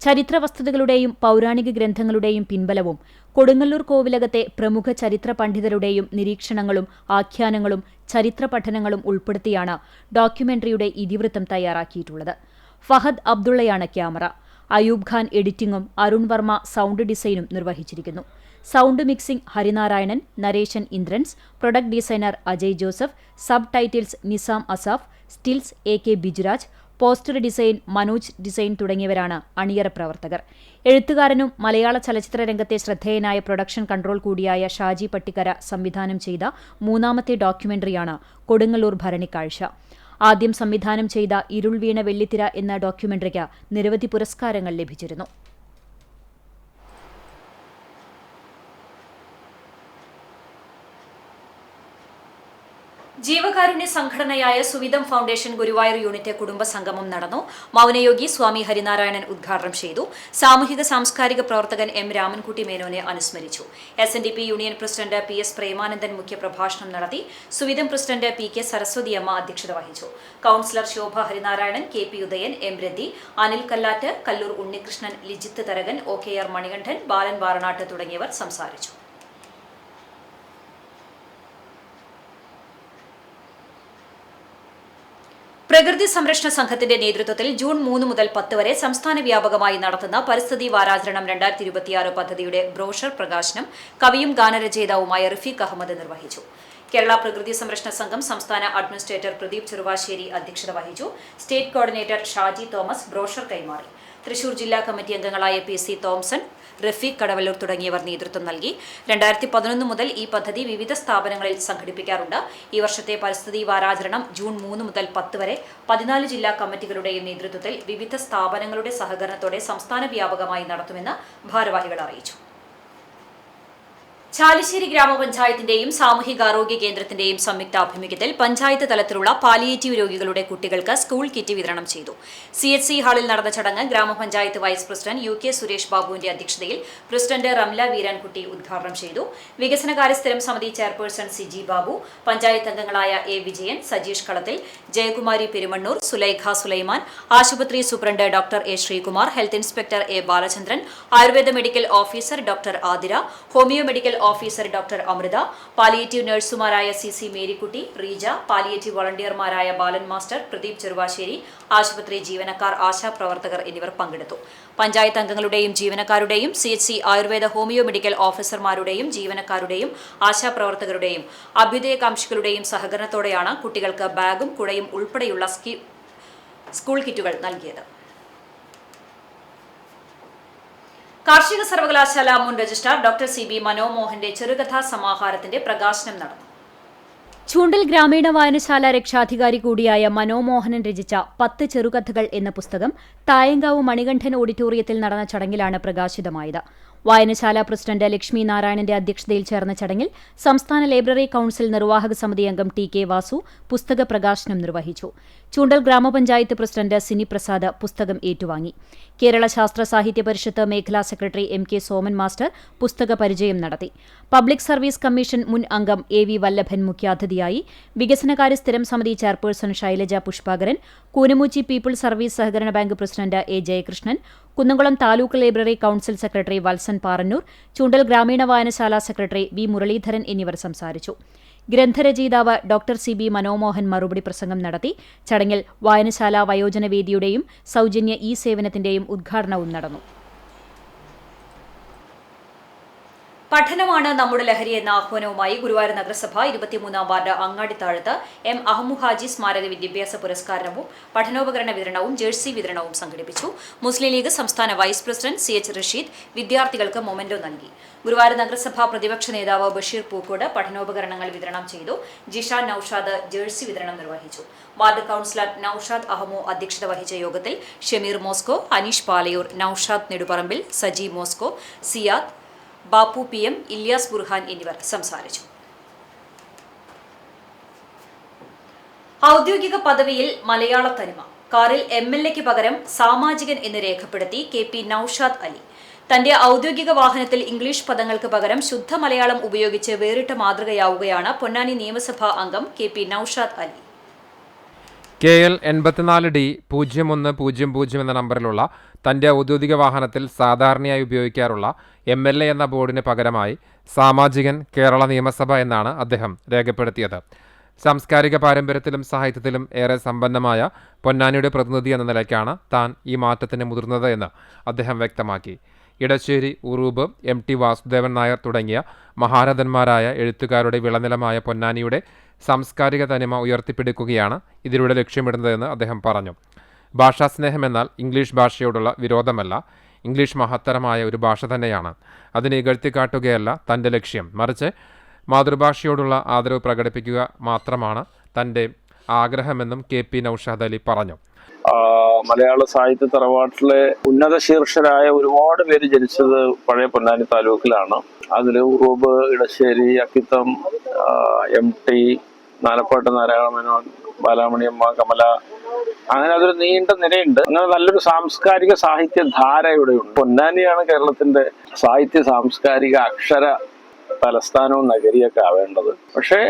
ചരിത്ര വസ്തുതകളുടെയും പൗരാണിക ഗ്രന്ഥങ്ങളുടെയും പിൻബലവും കൊടുങ്ങല്ലൂർ കോവിലകത്തെ പ്രമുഖ ചരിത്ര പണ്ഡിതരുടെയും നിരീക്ഷണങ്ങളും ആഖ്യാനങ്ങളും ചരിത്ര പഠനങ്ങളും ഉൾപ്പെടുത്തിയാണ് ഡോക്യുമെന്ററിയുടെ ഇതിവൃത്തം തയ്യാറാക്കിയിട്ടുള്ളത്. ഫഹദ് അബ്ദുള്ളയാണ് ക്യാമറ. അയൂബ് ഖാൻ എഡിറ്റിംഗും അരുൺ വർമ്മ സൗണ്ട് ഡിസൈനും നിർവഹിച്ചിരിക്കുന്നു. Sound mixing Harinarayanan, narration Indrans, product designer Ajay Joseph, sub titles Nizam Asaf, stills AK Bijuraj, poster design Manoj design തുടങ്ങിയവരാണ് അണിയറ പ്രവർത്തകർ. എഴുത്തുകാരനും മലയാള ചലച്ചിത്ര രംഗത്തെ ശ്രദ്ധേയനായ പ്രൊഡക്ഷൻ കൺട്രോൾ കൂടിയായ ഷാജി പട്ടിക്കര സംവിധാനം ചെയ്ത മൂന്നാമത്തെ ഡോക്യുമെന്ററിയാണ് കൊടുങ്ങല്ലൂർ ഭരണിക്കാഴ്ച. ആദ്യം സംവിധാനം ചെയ്ത ഇരുൾ വീണ വെള്ളിത്തിര എന്ന ഡോക്യുമെന്ററിക്ക് നിരവധി പുരസ്കാരങ്ങൾ ലഭിച്ചിരുന്നു. ജീവകാരുണ്യ സംഘടനയായ സുവിധം ഫൗണ്ടേഷൻ ഗുരുവായൂർ യൂണിറ്റ് കുടുംബ സംഗമം നടന്നു. മൗനയോഗി സ്വാമി ഹരിനാരായണൻ ഉദ്ഘാടനം ചെയ്തു. സാമൂഹിക സാംസ്കാരിക പ്രവർത്തകൻ M രാമൻകുട്ടി മേനോനെ അനുസ്മരിച്ചു. SNDP union president PS Premanandan മുഖ്യപ്രഭാഷണം നടത്തി. സുവിധം പ്രസിഡന്റ് PK സരസ്വതിയമ്മ അധ്യക്ഷത വഹിച്ചു. കൌൺസിലർ ശോഭ ഹരിനാരായണൻ, KP ഉദയൻ, M രതി, അനിൽ കല്ലാറ്റ്, കല്ലൂർ ഉണ്ണികൃഷ്ണൻ, ലിജിത്ത് തരകൻ, OKR മണികണ്ഠൻ, ബാലൻ വാറനാട്ട് തുടങ്ങിയവർ സംസാരിച്ചു. പ്രകൃതി സംരക്ഷണ സംഘത്തിന്റെ നേതൃത്വത്തിൽ ജൂൺ 3 മുതൽ 10 വരെ സംസ്ഥാന വ്യാപകമായി നടത്തുന്ന പരിസ്ഥിതി വാരാചരണം 2026 പദ്ധതിയുടെ ബ്രോഷർ പ്രകാശനം കവിയും ഗാനരചയിതാവുമായ റഫീഖ് അഹമ്മദ് നിർവഹിച്ചു. കേരള പ്രകൃതി സംരക്ഷണ സംഘം സംസ്ഥാന അഡ്മിനിസ്ട്രേറ്റർ പ്രദീപ് ചെറുവാശ്ശേരി അധ്യക്ഷത വഹിച്ചു. State coordinator Shaji Thomas brochure കൈമാറി. തൃശൂർ ജില്ലാ കമ്മിറ്റി അംഗങ്ങളായ PC തോംസൺ, റഫീഖ് കടവല്ലൂർ തുടങ്ങിയവർ നേതൃത്വം നൽകി. 2011 മുതൽ ഈ പദ്ധതി വിവിധ സ്ഥാപനങ്ങളിൽ സംഘടിപ്പിക്കാറുണ്ട്. ഈ വർഷത്തെ പരിസ്ഥിതി വാരാചരണം ജൂൺ 3 മുതൽ 10 വരെ 14 ജില്ലാ കമ്മിറ്റികളുടെയും നേതൃത്വത്തിൽ വിവിധ സ്ഥാപനങ്ങളുടെ സഹകരണത്തോടെ സംസ്ഥാന വ്യാപകമായി നടത്തുമെന്ന് ഭാരവാഹികൾ അറിയിച്ചു. ചാലിശ്ശേരി ഗ്രാമപഞ്ചായത്തിന്റെയും സാമൂഹികാരോഗ്യ കേന്ദ്രത്തിന്റെയും സംയുക്താഭിമുഖ്യത്തിൽ പഞ്ചായത്ത് തലത്തിലുള്ള പാലിയേറ്റീവ് രോഗികളുടെ കുട്ടികൾക്ക് സ്കൂൾ കിറ്റ് വിതരണം ചെയ്തു. CHC ഹാളിൽ നടന്ന ചടങ്ങ് ഗ്രാമപഞ്ചായത്ത് വൈസ് പ്രസിഡന്റ് UK സുരേഷ് ബാബുവിന്റെ അധ്യക്ഷതയിൽ പ്രസിഡന്റ് റംല വീരാൻകുട്ടി ഉദ്ഘാടനം ചെയ്തു. വികസനകാര്യ സ്ഥിരം സമിതി ചെയർപേഴ്സൺ സിജി ബാബു, പഞ്ചായത്ത് അംഗങ്ങളായ A വിജയൻ, സജീഷ് കളത്തിൽ, ജയകുമാരി പെരുമണ്ണൂർ, സുലൈഖ സുലൈമാൻ, ആശുപത്രി superintendent doctor A Sreekumar, health inspector A Balachandran, Ayurveda medical officer doctor Athira, homeo medical officer doctor Amritha, palliative നഴ്സുമാരായ CC മേരിക്കുട്ടി, റീജ, പാലിയേറ്റീവ് വളണ്ടിയർമാരായ ബാലൻ മാസ്റ്റർ, പ്രദീപ് ചെറുവാശ്ശേരി, ആശുപത്രി ജീവനക്കാർ, ആശാപ്രവർത്തകർ എന്നിവർ പങ്കെടുത്തു. പഞ്ചായത്ത് അംഗങ്ങളുടെയും ജീവനക്കാരുടെയും CHC ആയുർവേദ ഹോമിയോ മെഡിക്കൽ ഓഫീസർമാരുടെയും ജീവനക്കാരുടെയും ആശാപ്രവർത്തകരുടെയും അഭ്യുദയകാംക്ഷികളുടെയും സഹകരണത്തോടെയാണ് കുട്ടികൾക്ക് ബാഗും കുടയും ഉൾപ്പെടെയുള്ള സ്കൂൾ കിറ്റുകൾ നൽകിയത്. കാർഷിക സർവകലാശാല മുൻ രജിസ്ട്രാർ ഡോക്ടർ CB മനോമോഹന്റെ ചെറുകഥാ സമാഹാരത്തിന്റെ പ്രകാശനം നടന്നു. ചൂണ്ടൽ ഗ്രാമീണ വായനശാല രക്ഷാധികാരി കൂടിയായ മനോമോഹനൻ രചിച്ച 10 ചെറുകഥകൾ എന്ന പുസ്തകം തായങ്കാവ് മണികണ്ഠൻ ഓഡിറ്റോറിയത്തിൽ നടന്ന ചടങ്ങിലാണ് പ്രകാശിതമായത്. വായനശാല പ്രസിഡന്റ് ലക്ഷ്മി നാരായണന്റെ അധ്യക്ഷതയിൽ ചേർന്ന ചടങ്ങിൽ സംസ്ഥാന ലൈബ്രറി കൌൺസിൽ നിർവാഹക സമിതി അംഗം TK വാസു പുസ്തക പ്രകാശനം നിർവഹിച്ചു. ചൂണ്ടൽ ഗ്രാമപഞ്ചായത്ത് പ്രസിഡന്റ് സിനി പ്രസാദ് പുസ്തകം ഏറ്റുവാങ്ങി. കേരള ശാസ്ത്ര സാഹിത്യ പരിഷത്ത് മേഖലാ സെക്രട്ടറി MK സോമൻ മാസ്റ്റർ പുസ്തക പരിചയം നടത്തി. പബ്ലിക് സർവീസ് കമ്മീഷൻ മുൻ അംഗം AV വല്ലഭൻ മുഖ്യാതിഥിയായി. വികസനകാര്യ സ്ഥിരം സമിതി chairperson Shailaja Pushpakaran, Koonamoochi people service സഹകരണ bank president A Jayakrishnan, Kunnamkulam taluk library council secretary Valsan Parannur, Choondal ഗ്രാമീണ വായനശാല സെക്രട്ടറി V മുരളീധരൻ എന്നിവർ സംസാരിച്ചു. ഗ്രന്ഥരചയിതാവ് ഡോക്ടർ CB മനോമോഹൻ മറുപടി പ്രസംഗം നടത്തി. ചടങ്ങിൽ വായനശാല വയോജനവേദിയുടെയും സൗജന്യ സേവനത്തിന്റെയും ഉദ്ഘാടനവും നടന്നു. പഠനമാണ് നമ്മുടെ ലഹരി എന്ന ആഹ്വാനവുമായി ഗുരുവായൂർ നഗരസഭ 23-ാം വാർഡ് അങ്ങാടിത്താഴത്ത് M അഹമ്മു-ഹാജി സ്മാരക വിദ്യാഭ്യാസ പുരസ്കാരവും പഠനോപകരണ വിതരണവും ജേഴ്സി വിതരണവും സംഘടിപ്പിച്ചു. മുസ്ലിം ലീഗ് സംസ്ഥാന വൈസ് പ്രസിഡന്റ് CH റഷീദ് വിദ്യാർത്ഥികൾക്ക് മൊമെന്റോ നൽകി. ഗുരുവായൂർ നഗരസഭ പ്രതിപക്ഷ നേതാവ് ബഷീർ പൂക്കോട് പഠനോപകരണങ്ങൾ വിതരണം ചെയ്തു. ജിഷ നൌഷാദ് ജേഴ്സി വിതരണം നിർവഹിച്ചു. വാർഡ് കൌൺസിലർ നൌഷാദ് അഹമ്മു അധ്യക്ഷത വഹിച്ച യോഗത്തിൽ Shameer Moscow, Aneesh Palayoor, Noushad Nedupparambil, Saji Moscow, Siyad, Bappu PM, Ilyas Burhan എന്നിവർ സംസാരിച്ചു. ഔദ്യോഗിക പദവിയിൽ മലയാള തനിമ. കാറിൽ MLA-ക്ക് പകരം സാമാജികൻ എന്ന് രേഖപ്പെടുത്തി KP നൌഷാദ് അലി. തന്റെ ഔദ്യോഗിക വാഹനത്തിൽ ഇംഗ്ലീഷ് പദങ്ങൾക്ക് പകരം ശുദ്ധ മലയാളം ഉപയോഗിച്ച് വേറിട്ട മാതൃകയാവുകയാണ് പൊന്നാനി നിയമസഭാ അംഗം KP Naushad Ali. KL 84D 0100 എന്ന നമ്പറിലുള്ള തന്റെ ഔദ്യോഗിക വാഹനത്തിൽ സാധാരണയായി ഉപയോഗിക്കാറുള്ള MLA എന്ന ബോർഡിന് പകരമായി സാമാജികൻ കേരള നിയമസഭ എന്നാണ് അദ്ദേഹം രേഖപ്പെടുത്തിയത്. സാംസ്കാരിക പാരമ്പര്യത്തിലും സാഹിത്യത്തിലും ഏറെ സമ്പന്നമായ പൊന്നാനിയുടെ പ്രതിനിധി എന്ന നിലയ്ക്കാണ് താൻ ഈ മാറ്റത്തിന് മുതിർന്നത് എന്ന് അദ്ദേഹം വ്യക്തമാക്കി. ഇടശ്ശേരി, ഉറൂബ്, MT വാസുദേവൻ നായർ തുടങ്ങിയ മഹാരഥന്മാരായ എഴുത്തുകാരുടെ വിളനിലമായ പൊന്നാനിയുടെ സാംസ്കാരിക തനിമ ഉയർത്തിപ്പിടിക്കുകയാണ് ഇതിലൂടെ ലക്ഷ്യമിടുന്നതെന്ന് അദ്ദേഹം പറഞ്ഞു. ഭാഷാസ്നേഹം എന്നാൽ ഇംഗ്ലീഷ് ഭാഷയോടുള്ള വിരോധമല്ല, ഇംഗ്ലീഷ് മഹത്തരമായ ഒരു ഭാഷ തന്നെയാണ്. അതിനെ ഇകഴ്ത്തിക്കാട്ടുകയല്ല തൻ്റെ ലക്ഷ്യം, മറിച്ച് മാതൃഭാഷയോടുള്ള ആദരവ് പ്രകടിപ്പിക്കുക മാത്രമാണ് തൻ്റെ ആഗ്രഹമെന്നും KP നൌഷാദ് അലി പറഞ്ഞു. മലയാള സാഹിത്യ തറവാട്ടിലെ ഉന്നത ശീർഷരായ ഒരുപാട് പേര് ജനിച്ചത് പഴയ പൊന്നാനി താലൂക്കിലാണ്. അതിൽ ഉറൂബ്, ഇടശ്ശേരി, അക്കിത്തം, MT, നാലപ്പാട്ട് നാരായണ മേനോൻ, ബാലാമണിയമ്മ, കമല, അങ്ങനെ അതൊരു നീണ്ട നിരയുണ്ട്. അങ്ങനെ നല്ലൊരു സാംസ്കാരിക സാഹിത്യധാര ഇവിടെയുണ്ട്. പൊന്നാനിയാണ് കേരളത്തിന്റെ സാഹിത്യ സാംസ്കാരിക അക്ഷര തലസ്ഥാനവും നഗരിയൊക്കെ ആവേണ്ടത്. പക്ഷേ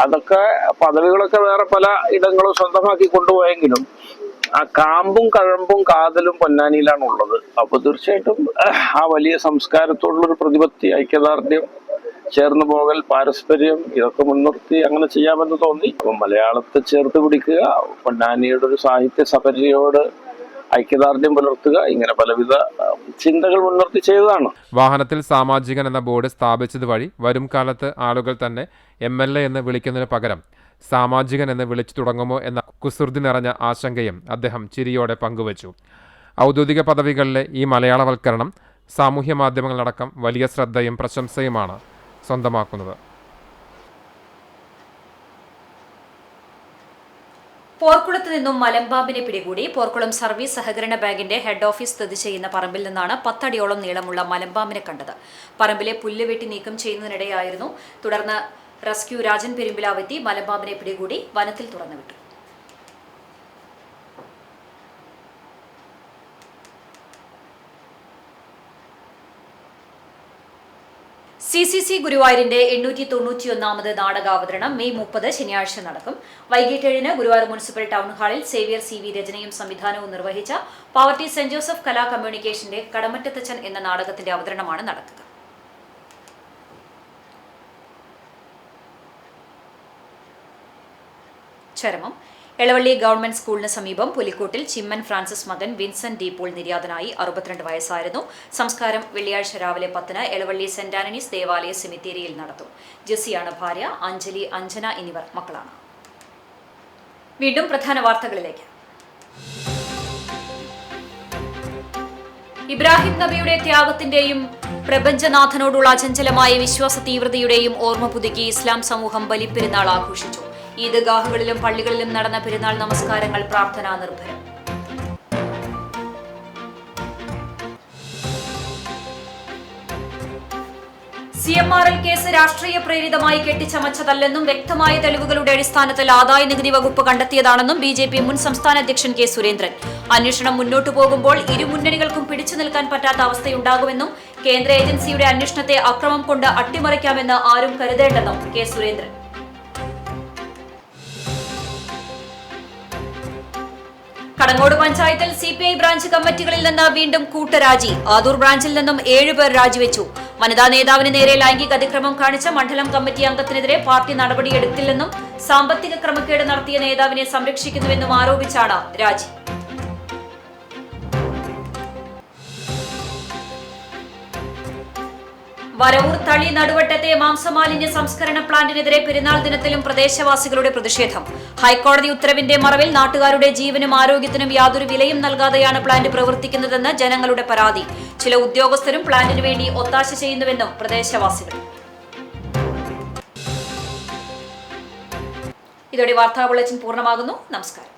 അതൊക്കെ പദവികളൊക്കെ വേറെ പല ഇടങ്ങളും സ്വന്തമാക്കി കൊണ്ടുപോയെങ്കിലും ആ കാമ്പും കഴമ്പും കാതലും പൊന്നാനിയിലാണ് ഉള്ളത്. അപ്പൊ തീർച്ചയായിട്ടും ആ വലിയ സംസ്കാരത്തോടുള്ളൊരു പ്രതിപത്തി, ഐക്യദാർഢ്യം, ചേർന്ന് പോകൽ, പാരസ്പര്യം ഇതൊക്കെ മുൻനിർത്തി അങ്ങനെ ചെയ്യാമെന്ന് തോന്നി. അപ്പം മലയാളത്തെ ചേർത്ത് പിടിക്കുക, പൊന്നാനിയുടെ ഒരു സാഹിത്യ സപര്യയോട് ഐക്യദാർഢ്യം പുലർത്തുക, ഇങ്ങനെ പലവിധ ചിന്തകൾ മുൻനിർത്തി ചെയ്തതാണ്. വാഹനത്തിൽ സാമാജികൻ എന്ന ബോർഡ് സ്ഥാപിച്ചത് വഴി വരും കാലത്ത് ആളുകൾ തന്നെ MLA എന്ന് വിളിക്കുന്നതിന് പകരം സാമാജികൻ എന്ന് വിളിച്ചു തുടങ്ങുമോ എന്ന കുസൃതി നിറഞ്ഞ ആശങ്കയും അദ്ദേഹം ചിരിയോടെ പങ്കുവച്ചു. ഔദ്യോഗിക പദവികളിലെ ഈ മലയാളവൽക്കരണം സാമൂഹ്യ മാധ്യമങ്ങളടക്കം വലിയ ശ്രദ്ധയും പ്രശംസയുമാണ് സ്വന്തമാക്കുന്നത്. പോർക്കുളത്ത് നിന്നും മലമ്പാമ്പിനെ പിടികൂടി. പോർക്കുളം സർവീസ് സഹകരണ ബാങ്കിന്റെ ഹെഡ് ഓഫീസ് സ്ഥിതി ചെയ്യുന്ന പറമ്പിൽ നിന്നാണ് 10 അടിയോളം നീളമുള്ള മലമ്പാമ്പിനെ കണ്ടത്. പറമ്പിലെ പുല്ല് വെട്ടി നീക്കം ചെയ്യുന്നതിനിടെയായിരുന്നു. തുടർന്ന് റെസ്ക്യൂ രാജൻ പെരുമ്പിലാവെത്തി മലമ്പാമ്പിനെ പിടികൂടി വനത്തിൽ തുറന്നുവിട്ടു. CCC ഗുരുവായൂരിന്റെ 891ാമത് നാടകാവതരണം മെയ് 30 ശനിയാഴ്ച നടക്കും. വൈകിട്ട് 7-ന് ഗുരുവായൂർ മുനിസിപ്പൽ ടൗൺ ഹാളിൽ സേവ്യർ CV രചനയും സംവിധാനവും നിർവഹിച്ച പാവർട്ടി സെന്റ് ജോസഫ് കലാ കമ്മ്യൂണിക്കേഷന്റെ കടമറ്റത്തച്ഛൻ എന്ന നാടകത്തിന്റെ അവതരണമാണ് നടക്കുക. ചരമം എളവള്ളി ഗവൺമെന്റ് സ്കൂളിന് സമീപം പുലിക്കോട്ടിൽ ചിമ്മൻ ഫ്രാൻസിസ് മകൻ വിൻസെന്റ് ഡി പോൾ നിര്യാതനായി. 62 വയസ്സായിരുന്നു. സംസ്കാരം വെള്ളിയാഴ്ച രാവിലെ 10-ന് എളവള്ളി സെന്റ് ആന്റണീസ് ദേവാലയ സെമിത്തേരിയിൽ നടത്തും. ജെസ്സിയാണ് ഭാര്യ. അഞ്ജലി, അഞ്ജന എന്നിവർ മക്കളാണ്. വീണ്ടും പ്രധാന വാർത്തകളിലേക്ക്. ഇബ്രാഹിം നബിയുടെ ത്യാഗത്തിന്റെയും പ്രപഞ്ചനാഥനോടുള്ള അചഞ്ചലമായ വിശ്വാസ തീവ്രതയുടെയും ഓർമ്മ പുതുക്കി ഇസ്ലാം സമൂഹം ബലിപ്പെരുന്നാൾ ആഘോഷിച്ചു. ഈദ്ഗാഹുകളിലും പള്ളികളിലും നടന്ന പെരുന്നാൾ നമസ്കാരങ്ങൾ പ്രാർത്ഥനാ നിർഭരം. CMRL കേസ് രാഷ്ട്രീയ പ്രേരിതമായി കെട്ടിച്ചമച്ചതല്ലെന്നും വ്യക്തമായ തെളിവുകളുടെ അടിസ്ഥാനത്തിൽ ആദായനികുതി വകുപ്പ് കണ്ടെത്തിയതാണെന്നും BJP മുൻ സംസ്ഥാന അധ്യക്ഷൻ K. സുരേന്ദ്രൻ. അന്വേഷണം മുന്നോട്ടു പോകുമ്പോൾ ഇരു മുന്നണികൾക്കും പിടിച്ചു നിൽക്കാൻ പറ്റാത്ത അവസ്ഥയുണ്ടാകുമെന്നും കേന്ദ്ര ഏജൻസിയുടെ അന്വേഷണത്തെ അക്രമം കൊണ്ട് അട്ടിമറിക്കാമെന്ന് ആരും കരുതേണ്ടെന്നും K. സുരേന്ദ്രൻ. കടങ്ങോട് പഞ്ചായത്തിൽ CPI ബ്രാഞ്ച് കമ്മിറ്റികളിൽ നിന്ന് വീണ്ടും കൂട്ടരാജി. ആദൂർ ബ്രാഞ്ചിൽ നിന്നും 7 പേർ രാജിവെച്ചു. വനിതാ നേതാവിന് നേരെ ലൈംഗിക അതിക്രമം കാണിച്ച മണ്ഡലം കമ്മിറ്റി അംഗത്തിനെതിരെ പാർട്ടി നടപടിയെടുത്തില്ലെന്നും സാമ്പത്തിക ക്രമക്കേട് നടത്തിയ നേതാവിനെ സംരക്ഷിക്കുന്നുവെന്നും ആരോപിച്ചാണ് രാജി. വരവൂർ തളി നടുവട്ടത്തെ മാംസമാലിന്യ സംസ്കരണ പ്ലാന്റിനെതിരെ പെരുന്നാൾ ദിനത്തിലും പ്രദേശവാസികളുടെ പ്രതിഷേധം. ഹൈക്കോടതി ഉത്തരവിന്റെ മറവിൽ നാട്ടുകാരുടെ ജീവനും ആരോഗ്യത്തിനും യാതൊരു വിലയും നൽകാതെയാണ് പ്ലാന്റ് പ്രവർത്തിക്കുന്നതെന്ന് ജനങ്ങളുടെ പരാതി. ചില ഉദ്യോഗസ്ഥരും പ്ലാന്റിനു വേണ്ടി ഒത്താശ ചെയ്യുന്നുവെന്നും പ്രദേശവാസികൾ. ഇതോടെ വാർത്താ ബുള്ളറ്റിൻ പൂർണ്ണമാകുന്നു. നമസ്കാരം.